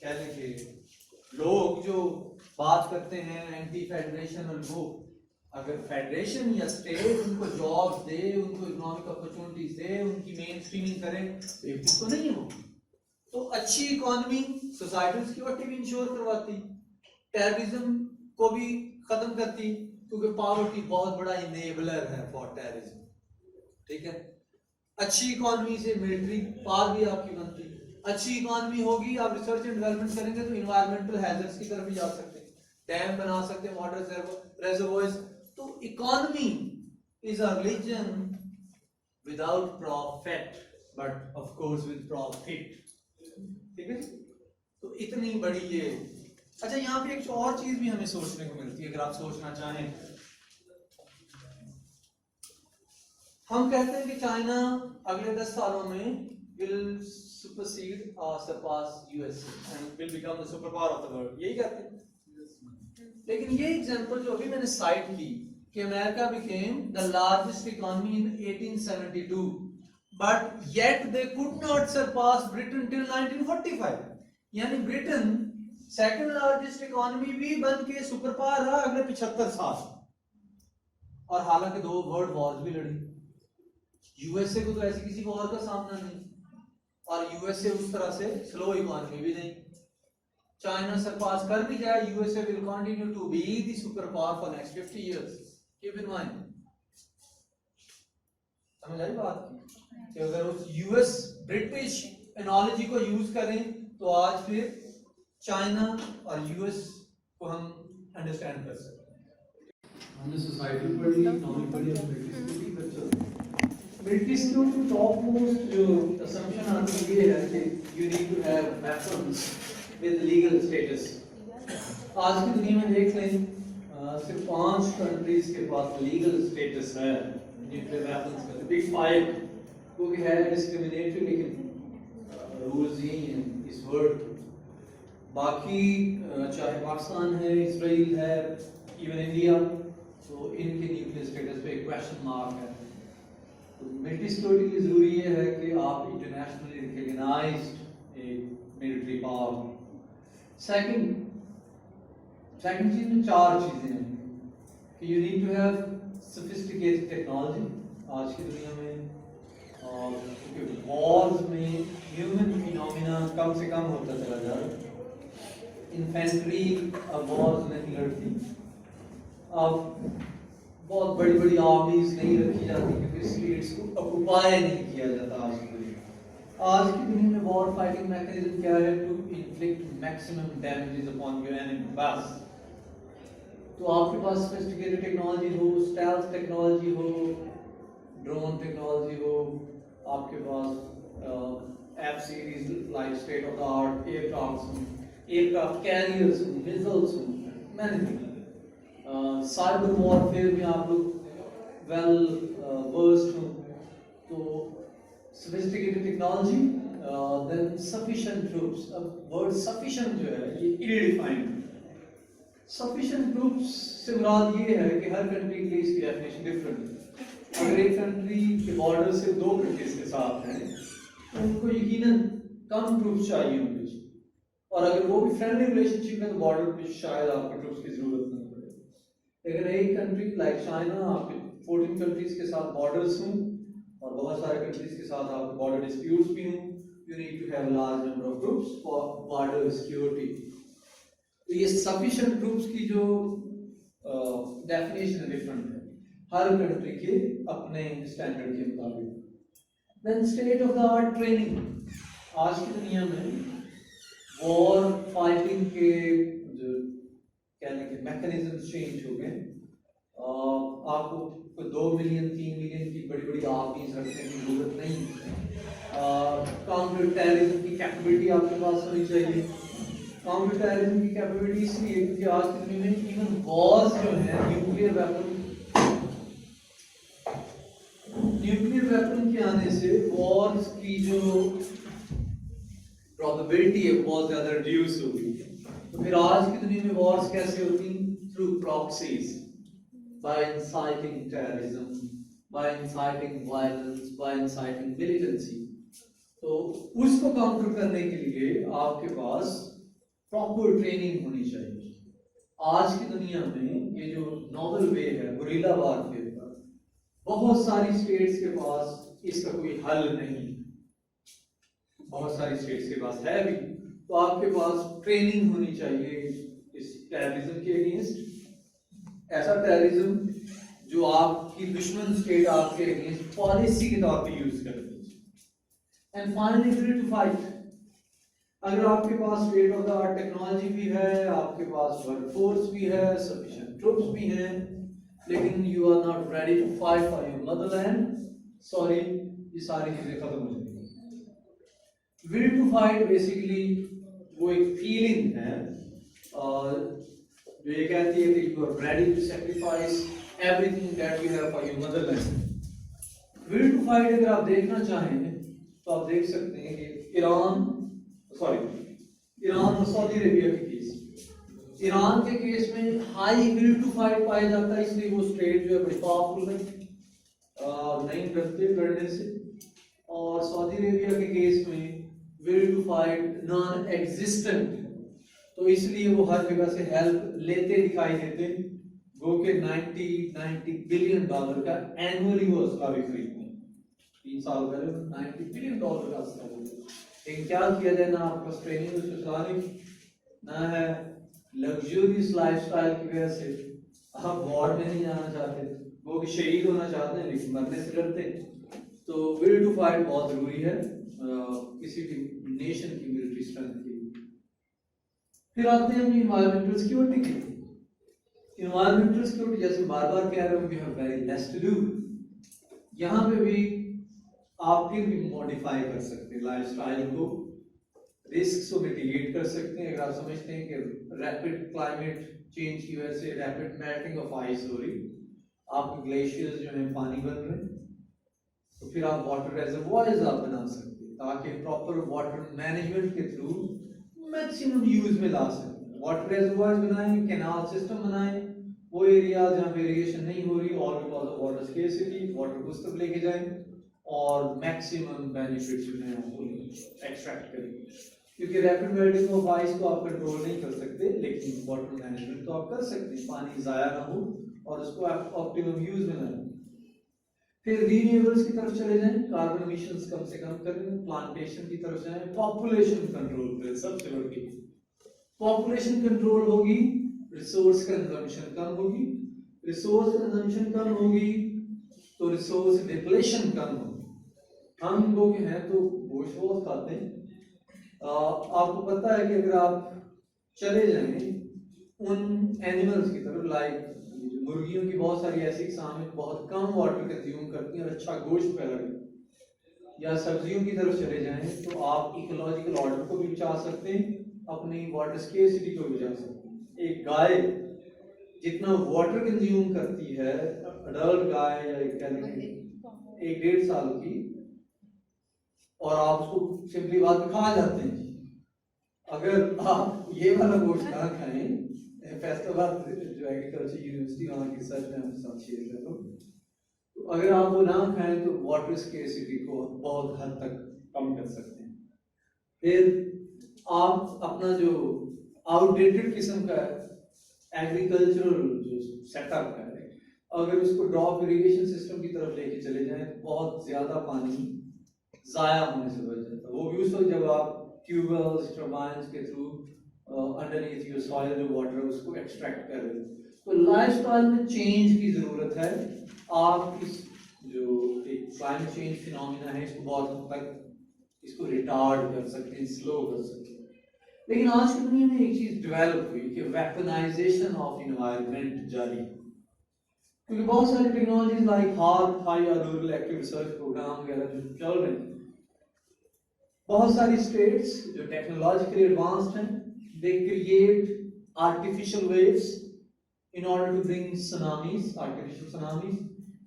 Speaker 1: कह लें कि लोग जो बात करते हैं एंटी फेडरेशन, और वो अगर फेडरेशन या स्टेट उनको जॉब्स दे, उनको इकोनॉमिक अपॉर्चुनिटीज दे, उनकी मेन स्ट्रीमिंग करे, तो एक तो नहीं हो। तो अच्छी इकोनॉमी सोसाइटल सिक्योरिटी भी इंश्योर करवाती, टेररिज्म को भी खत्म करती, क्योंकि पॉवर्टी बहुत बड़ा इनेबलर है फॉर टेररिज्म। ठीक है, अच्छी इकोनॉमी से मिलिट्री पावर भी आपकी बनती, अच्छी इकोनॉमी होगी, आप रिसर्च एंड डेवलपमेंट करेंगे तो इन्वायरमेंटल हैजर्ड्स की तरफ भी जा सकते हैं, डैम बना सकते हैं, वाटर रिजर्वोयर्स। तो economy is a religion without profit but of course with profit. ठीक है, तो इतनी बड़ी ये। अच्छा, यहाँ पे एक और चीज भी हमें सोचने को मिलती है, अगर आप सोचना चाहें। हम कहते हैं कि चाइना अगले 10 सालों में will supersede or surpass USA and will become the superpower of the world, यही कहते हैं। लेकिन ये एग्जांपल जो अभी मैंने साइट की कि America became the largest economy in 1872 but yet they could not surpass Britain till 1945, यानी ब्रिटेन सेकंड लार्जेस्ट इकोनॉमी भी बन के सुपर पावर रहा अगले 75 साल, और हालांकि 2 वर्ल्ड वॉर्स भी लड़ी। यूएसए को तो ऐसे किसी को और का सामना नहीं, और यूएसए उस तरह से स्लो इकोनॉमी भी नहीं। चाइना सरपास कर भी जाए, USA will continue to be the super power for next 50 years. Keep in mind, समझ आई बात की कि अगर उस यूएस ब्रिटिश एनालॉजी को यूज करें तो आज फिर चाइना और यूएस को हम अंडरस्टैंड कर सकते हैं। हमने सोसाइटी पढ़ी, इकोनॉमी पढ़ी, ब्रिटिश पर चलते। ब्रिटिश की टॉप मोस्ट जो असम्पशन आती है ये है कि you need to have weapons with legal status. आज की दुनिया में देख लें, सिर्फ 5 कंट्रीज के पास लीगल स्टेटस है न्यूक्लियर वेपन्स का। बिग 5 वो भी है डिस्क्रिमिनेटरी, लेकिन रूल्स यही हैं इस वर्ल्ड। बाकी चाहे पाकिस्तान है, इसराइल है, इवन इंडिया, तो इनके न्यूक्लियर स्टेटस पे एक क्वेश्चन मार्क है। तो मिलिट्री सिक्योरिटी के लिए जरूरी ये है कि आप इंटरनेशनली रिकॉग्नाइज्ड एक मिलिट्री पावर। सेकंड चीज में 4 चीजें हैं कि you need to have sophisticated technology आज की दुनिया में, और क्योंकि वॉर्स में ह्यूमन फिनोमिना कम से कम होता चला जा रहा है। इन्फेंट्री अब वॉर्स नहीं लड़ती, अब बहुत बड़ी बड़ी आर्मीज नहीं रखी जाती क्योंकि स्टेट्स को ऑक्युपाई नहीं किया जाता। आज की दुनिया में वॉर फाइटिंग मैकेनिज्म क्या है? To inflict maximum damages upon your enemy. बस तो आपके पास सोफिस्टिकेटेड टेक्नोलॉजी हो, स्टेल्थ टेक्नोलॉजी हो, ड्रोन टेक्नोलॉजी हो, आपके पास F series like state of the art aircraft carriers हो, मिसाइल्स हो, मैनी थिंग। साइबर वॉरफेयर में आप लोग वेल वर्स्ड हो। तो sophisticated technology, then sufficient troops. अब वर्ड सफिशिएंट जो है ये इल डिफाइंड। सफिशिएंट ट्रूप्स से मुराद ये है कि हर कंट्री के लिए इसकी डेफिनेशन डिफरेंट है। अगर एक कंट्री के बॉर्डर से 2 कंट्रीज के साथ हैं तो उनको यकीनन कम ट्रूप्स चाहिए होंगे, और अगर वो भी फ्रेंडली रिलेशनशिप में तो बॉर्डर पे शायद आपको ट्रूप्स की जरूरत नहीं पड़े। अगर एक कंट्री लाइक चाइना आपके 14 कंट्रीज के साथ बॉर्डर्स हों और बहुत सारे कंट्रीज के साथ आपके बॉर्डर डिस्प्यूट्स भी हों, you need to have large number of troops for border security. तो ये सफिशिएंट ट्रूप्स की जो डेफिनेशन डिफरेंट है हर कंट्री के अपने स्टैंडर्ड के मुताबिक। Then state of the art training. आज की दुनिया में वॉर फाइटिंग के जो कहने के मैकेनिज्म चेंज हो गए। आपको 2 मिलियन 3 मिलियन की बड़ी बड़ी आर्मीज रखने की जरूरत नहीं। काउंटर टेररिज्म की कैपेबिलिटी आपके पास होनी चाहिए। काउंटर टेररिज्म की कैपेबिलिटी इसलिए क्योंकि आज की दुनिया में इवन वॉर्स जो है न्यूक्लियर वेपन के आने से वॉर्स की जो प्रोबेबिलिटी है बहुत ज्यादा रिड्यूस हो गई। तो फिर आज की दुनिया में वॉर्स कैसे होती? Through proxies, by inciting terrorism, by inciting violence, by inciting militancy. तो उसको काउंटर करने के लिए आपके पास प्रॉपर ट्रेनिंग होनी चाहिए। आज की दुनिया में ये जो नॉवल वे है गुरिल्ला वारफेयर का, बहुत सारी स्टेट्स के पास इसका कोई हल नहीं, बहुत सारी स्टेट्स के पास है भी, तो आपके पास ट्रेनिंग होनी चाहिए इस टेररिज्म के अगेंस्ट, ऐसा टेररिज्म जो आपकी दुश्मन स्टेट आपके अगेंस्ट पॉलिसी के तौर पे यूज करती है। And finally free to fight. अगर आपके पास state of the art technology भी है, आपके पास वर्कफोर्स भी है, सफिशिएंट ट्रूप्स भी हैं, लेकिन you are not ready to fight for your motherland, sorry, ये सारी चीजें खत्म हो जाएंगी। विल टू फाइट बेसिकली वो एक फीलिंग है जो ये कहती है कि you are ready to sacrifice everything that you have for your motherland. Will to fight अगर आप देखना चाहें तो आप देख सकते हैं कि ईरान और सऊदी अरेबिया के केस, ईरान के केस में हाई विल टू फाइट पाया जाता है, इसलिए वो स्टेट जो है बड़ी पावरफुल है, नहीं डरते लड़ने से। और सऊदी अरेबिया के केस में will to fight non existent, तो इसलिए वो हर जगह से हेल्प लेते दिखाई देते, गो के 90 बिलियन डॉलर का एनुअली वो असला भी खरीदते हैं। 3 साल पहले 90 बिलियन डॉलर का असला, लेकिन क्या किया जाए, ना आपको ट्रेनिंग उसको चलाने की, ना है लग्जरियस लाइफस्टाइल की वजह से आप वॉर में नहीं जाना चाहते, वो कि शहीद होना चाहते हैं लेकिन मरने से डरते हैं। तो विल टू फाइट बहुत जरूरी है किसी भी नेशन की मिलिट्री स्ट्रेंथ के लिए। फिर आते हैं अपनी इन्वायरमेंटल सिक्योरिटी की। इन्वायरमेंटल सिक्योरिटी जैसे बार बार कह रहे हो, we have very less to do, यहाँ पे भी आप फिर भी मॉडिफाई कर सकते हैं लाइफस्टाइल को, रिस्क को मिटिगेट कर सकते हैं। अगर आप समझते हैं कि रैपिड क्लाइमेट चेंज की वजह से रैपिड मेल्टिंग ऑफ आइस हो रही, आपके ग्लेशियर्स जो है पानी बन रहे हैं, तो फिर आप वाटर रेजर्वोयर्स आप बना सकते हैं ताकि प्रॉपर वाटर मैनेजमेंट के थ्रू मैक्सिमम यूज में ला सकते। वाटर रेजर्वोयर्स बनाएं, कैनाल सिस्टम बनाएं, वो एरिया जहाँ वेरिएशन नहीं हो रही all because of water scarcity, water को उस तक लेके जाएं और मैक्सिमम बेनिफिट जो है वो एक्सट्रैक्ट करें। क्योंकि रैपिड मेल्टिंग ऑफ आइस को आप कंट्रोल नहीं कर सकते, लेकिन वाटर मैनेजमेंट तो आप कर सकते हैं, पानी ज़ाया ना हो और उसको आप ऑप्टिमम यूज में लाएं। फिर रीन्यूएबल्स की तरफ चले जाएं, कार्बन एमिशंस कम से कम करें, प्लांटेशन की तरफ जाएं, पॉपुलेशन कंट्रोल करें। सबसे बड़ी पॉपुलेशन कंट्रोल होगी, रिसोर्स कंजम्पशन कम होगी, रिसोर्स कंजम्पशन कम होगी तो रिसोर्स डिप्लेशन कम होगी। हम लोग हैं तो गोश्त बहुत खाते हैं, आपको पता है कि अगर आप चले जाएं उन एनिमल्स की तरफ, लाइक मुर्गियों की बहुत सारी ऐसी किस्म है बहुत कम वाटर कंज्यूम करती हैं और अच्छा गोश्त पैदा करती हैं, या सब्जियों की तरफ चले जाएं तो आप इकोलॉजिकल ऑर्डर को भी बचा सकते हैं, अपनी वाटर स्केर्सिटी को भी बचा सकते हैं। एक गाय जितना वाटर कंज्यूम करती है, अडल्ट गाय या एक 1.5 साल की, और आप उसको सिंपली बात में खा जाते हैं। अगर आप ये वाला गोश्त ना खाएं, फैसलाबाद जो एग्रीकल्चर यूनिवर्सिटी वहाँ की रिसर्च में आपके साथ शेयर कर दूँ, तो अगर आप वो ना खाएं तो वाटर स्केर्सिटी को बहुत हद तक कम कर सकते हैं। फिर आप अपना जो आउटडेटेड किस्म का एग्रीकल्चरल जो सेटअप है, अगर उसको ड्रॉप इरिगेशन सिस्टम की तरफ लेके चले जाएं तो बहुत ज़्यादा पानी ज़ाया होने से बच जाता है। वो भी उस वक्त जब आप ट्यूबवेल्स टर्बाइन्स के थ्रू अंडरनीथ योर सॉइल जो वाटर उसको एक्सट्रैक्ट कर रहे हैं। तो लाइफस्टाइल में चेंज की ज़रूरत है। आप इस जो एक क्लाइमेट चेंज फिनोमिना है इसको बहुत हद तक इसको रिटार्ड कर सकते हैं, स्लो कर सकते हैं। लेकिन आज की दुनिया में एक चीज़ डेवलप हुई कि वेपनाइजेशन ऑफ इन्वायरमेंट जारी, क्योंकि बहुत सारी टेक्नोलॉजीज लाइक हार्ट, हाई या रूरल एक्टिव रिसर्च प्रोग्राम वगैरह जो चल रहे हैं, बहुत सारी स्टेट्स जो टेक्नोलॉजिकली एडवांस्ड हैं, they create artificial waves in order to bring tsunamis, artificial tsunamis,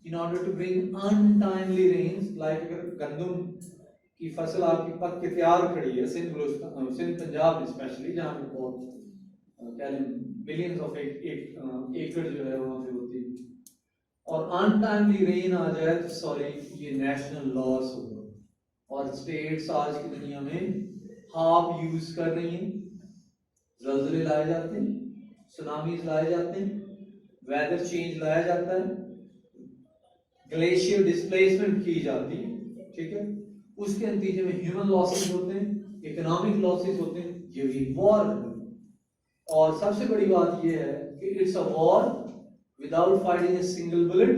Speaker 1: in order to bring untimely rains, like अगर गंदम की फसल आपकी पक के तैयार खड़ी है सिंध पंजाब में स्पेशली, जहाँ पे बहुत क्या बिलियंस ऑफ एकड़ जो है वहाँ पे होती है, और अनटाइमली रेन आ जाए तो सॉरी ये नेशनल लॉस होगा। और स्टेट्स आज की दुनिया में हाफ यूज कर रही हैं, ज़लज़ले लाए जाते हैं, सुनामीज लाए जाते हैं, वेदर चेंज लाया जाता है, ग्लेशियर डिस्प्लेसमेंट की जाती है, ठीक है, उसके नतीजे में ह्यूमन लॉसेस होते हैं, इकोनॉमिक लॉसेस होते हैं, ये भी वॉर है। और सबसे बड़ी बात ये है कि it's a war without fighting a single bullet,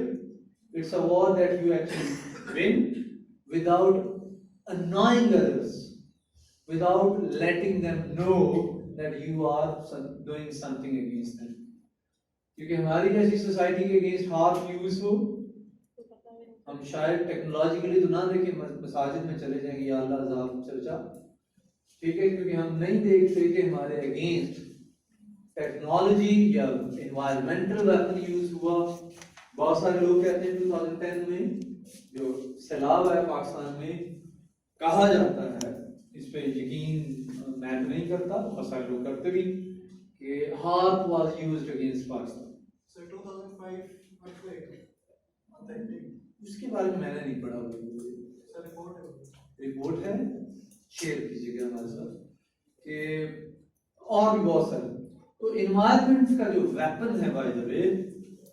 Speaker 1: it's a war that you actually win without annoying others, without letting them know that you are doing something against them. क्योंकि हमारी जैसी सोसाइटी के अगेंस्ट हाफ यूज हो, हम शायद technologically तो ना देखें, मसाजिद में चले जाएंगे या अल्लाह अज़ाब चर्चा, ठीक है, क्योंकि हम नहीं देखते कि हमारे अगेंस्ट टेक्नोलॉजी या एनवायरमेंटल वेपन यूज हुआ। बहुत सारे लोग कहते हैं 2010 में जो सैलाब है पाकिस्तान में, कहा जाता है, इस पे यकीन मैं तो नहीं करता, बहुत सारे लोग करते भी, कि harp was used against Pakistan.
Speaker 4: So 2005 earthquake, authentic.
Speaker 1: उसके बारे में मैंने नहीं पढ़ा।
Speaker 4: सर रिपोर्ट है,
Speaker 1: रिपोर्ट है, शेयर कीजिएगा हमारे साथ, कि और भी बहुत सारे। तो इन्वायरमेंट का जो वेपन है बाय द वे,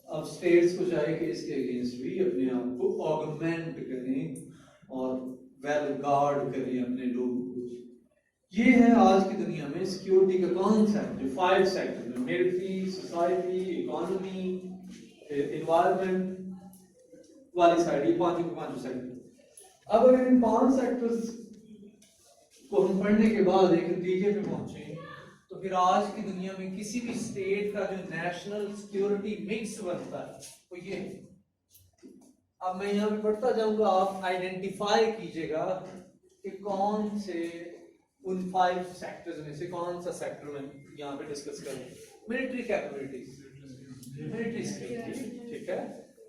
Speaker 1: अब स्टेट्स को चाहिए कि इसके अगेंस्ट भी अपने आप को ऑगमेंट करें और वेल गार्ड करें अपने लोगों को। ये है आज की दुनिया में सिक्योरिटी का कॉन्सेप्ट, जो 5 सेक्टर में, मिलिट्री, सोसाइटी, इकोनॉमी, एनवायरमेंट वाली साइड, ये पांचों सेक्टर। अब अगर इन 5 सेक्टर्स को हम पढ़ने के बाद एक नतीजे पे पहुंचे, तो फिर आज की दुनिया में किसी भी स्टेट का जो नेशनल सिक्योरिटी मिक्स बनता है वो ये। अब मैं यहाँ पे पढ़ता जाऊंगा, आप आइडेंटिफाई कीजिएगा कि कौन से उन 5 सेक्टर्स में से कौन सा सेक्टर में यहाँ पे डिस्कस करें। मिलिट्री कैपेबिलिटीज, मिलिट्री सिक्योरिटी, ठीक है।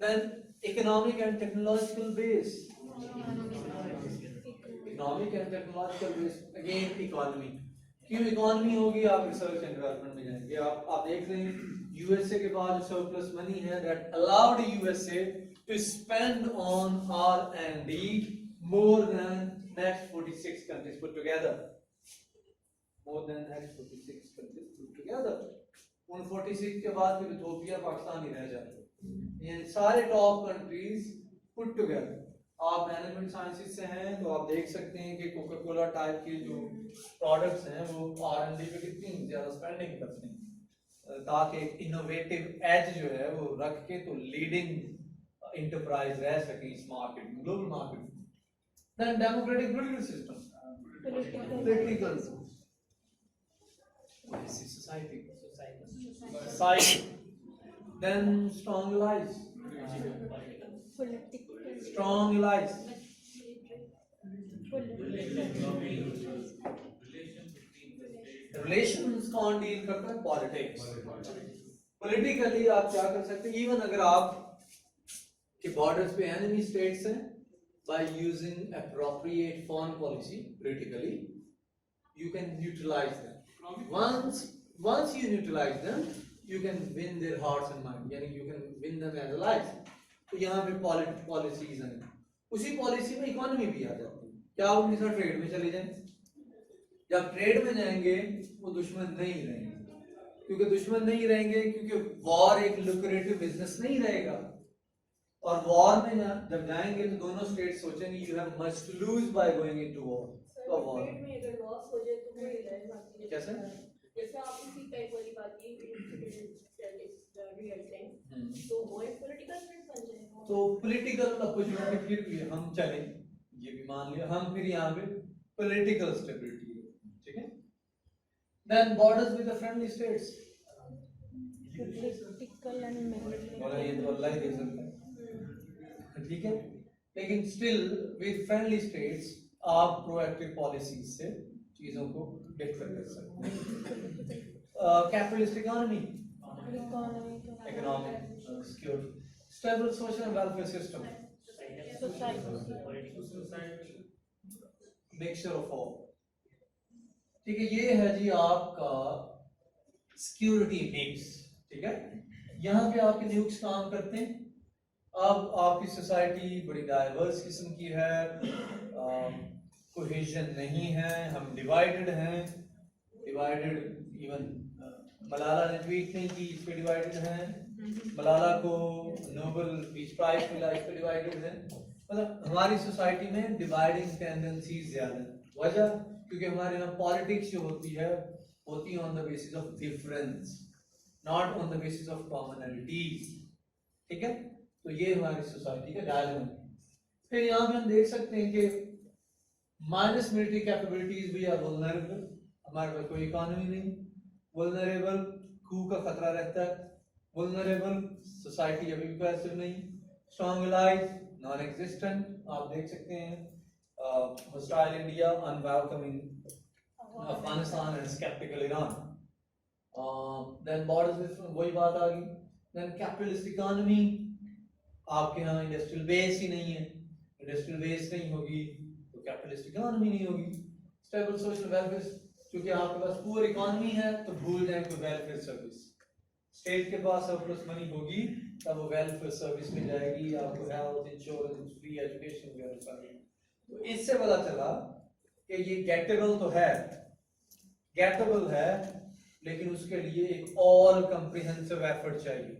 Speaker 1: Then economic and technological base, economic and technological base, again economy. क्यों इकोनॉमी होगी? आप रिसर्च एंड डेवलपमेंट में जाएंगे, आप देख रहे हैं यूएसए के बाद सरप्लस मनी है that allowed USA to spend on R&D more than next 46 countries put together, more than next 46 countries put together। उन 46 के बाद फिर इथियोपिया, पाकिस्तान ही रह जाते, ये सारे टॉप कंट्रीज पुट टुगेदर। आप मैनेजमेंट साइंसेस से हैं तो आप देख सकते हैं कि कोका कोला टाइप के जो प्रोडक्ट्स हैं वो R&D पे कितनी ज्यादा स्पेंडिंग करते हैं, ताकि इनोवेटिव एज जो है वो रख के तो लीडिंग इंटरप्राइज रह सके इस मार्केट में, ग्लोबल मार्केट में। Then democratic political system, political society, then strong allies, strong allies, relations कौन डील करता है? पॉलिटिक्स। पॉलिटिकली आप क्या कर सकते हैं, इवन अगर आप के बॉर्डर्स पे एनिमी स्टेट्स हैं, by using appropriate foreign policy politically you can utilize them। once you utilize them you can win their hearts and minds, यानी you can win them as allies। तो यहाँ पे policies हैं, उसी policy में economy भी आ जाती है। क्या आप उनके साथ ट्रेड में चले जाएं? जब ट्रेड में जाएंगे वो दुश्मन नहीं रहेंगे, क्योंकि दुश्मन नहीं रहेंगे क्योंकि वॉर एक लुक्रेटिव बिजनेस नहीं रहेगा। और वॉर में जब जाएंगे तो दोनों स्टेट सोचेंगे you have much to lose by going into war. तो वॉर
Speaker 3: में अगर लॉस हो जाए तो कोई इलाज बाकी है।
Speaker 1: कैसे?
Speaker 3: जैसे आप इसी टाइप वाली बात की रियल टाइम, तो वो एक पॉलिटिकल थ्रेट बन जाएगा। तो
Speaker 1: पॉलिटिकल अपॉर्चुनिटी फिर भी हम चले, ये भी मान लिया हम, फिर यहाँ पे पॉलिटिकल स्टेबिलिटी है, ठीक है। Then borders with the friendly states,
Speaker 3: political and military,
Speaker 1: और ये तो अल्लाह ही दे सकता है, ठीक है। लेकिन स्टिल विद फ्रेंडली स्टेट्स आप प्रोएक्टिव पॉलिसीज से चीजों को बेहतर कर सकते हैं। Capitalist economy, economic security, stable social welfare system, mixture of all, ठीक है। ये है जी आपका सिक्योरिटी मिक्स, ठीक है। यहाँ पे आपके न्यूक्स काम करते हैं, अब आपकी सोसाइटी बड़ी डाइवर्स किस्म की है, कोहेजन नहीं है, हम डिवाइडेड हैं, डिवाइडेड इवन मलाला ने ट्वीट नहीं की, इस पे डिवाइडेड हैं, मलाला को नोबेल पीस प्राइज मिला, इस पे डिवाइडेड हैं। मतलब हमारी सोसाइटी में डिवाइडिंग टेंडेंसीज ज्यादा है। वजह क्योंकि हमारे यहाँ पॉलिटिक्स जो होती है on the basis of difference, not on the basis of commonalities. ठीक है, तो ये हमारी सोसाइटी का डायलेमा है। फिर यहाँ पे हम देख सकते हैं कि माइनस मिलिट्री कैपेबिलिटीज भी आर वल्नरेबल, हमारे पास कोई इकोनॉमी नहीं, वल्नरेबल, coup का खतरा रहता है, वल्नरेबल, सोसाइटी अभी भी पैसिव नहीं, स्ट्रॉन्ग एलाइज नॉन एग्जिस्टेंट, आप देख सकते हैं hostile India, unwelcoming Afghanistan and skeptical Iran, then borders with वही बात आ गई, then capitalist economy, आपके यहाँ इंडस्ट्रियल बेस ही नहीं है, इंडस्ट्रियल बेस नहीं होगी तो कैपिटलिस्ट इकोनॉमी नहीं होगी, स्टेबल सोशल वेलफेयर, क्योंकि आपके पास पुअर इकोनॉमी है तो भूल जाए कोई वेलफेयर सर्विस, स्टेट के पास सरप्लस मनी होगी तब वो वेलफेयर सर्विस में जाएगी, आपको हेल्थ इंश्योरेंस फ्री एजुकेशन वगैरह। तो इससे पता चला कि ये गेटेबल तो है, गेटेबल है, लेकिन उसके लिए एक ऑल कंप्रिहेंसिव एफर्ट चाहिए,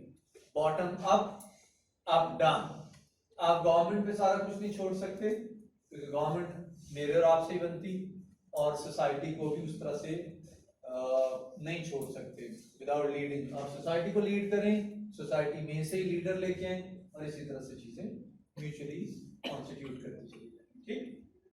Speaker 1: बॉटम अप अप डाउन। आप गवर्नमेंट पे सारा कुछ नहीं छोड़ सकते क्योंकि गवर्नमेंट मेरे और आपसे ही बनती, और सोसाइटी को भी उस तरह से नहीं छोड़ सकते विदाउट लीडिंग। आप सोसाइटी को लीड करें, सोसाइटी में से ही लीडर लेके आए और इसी तरह से चीजें म्यूचुअली कॉन्स्टिट्यूट करती चली जाए। ठीक।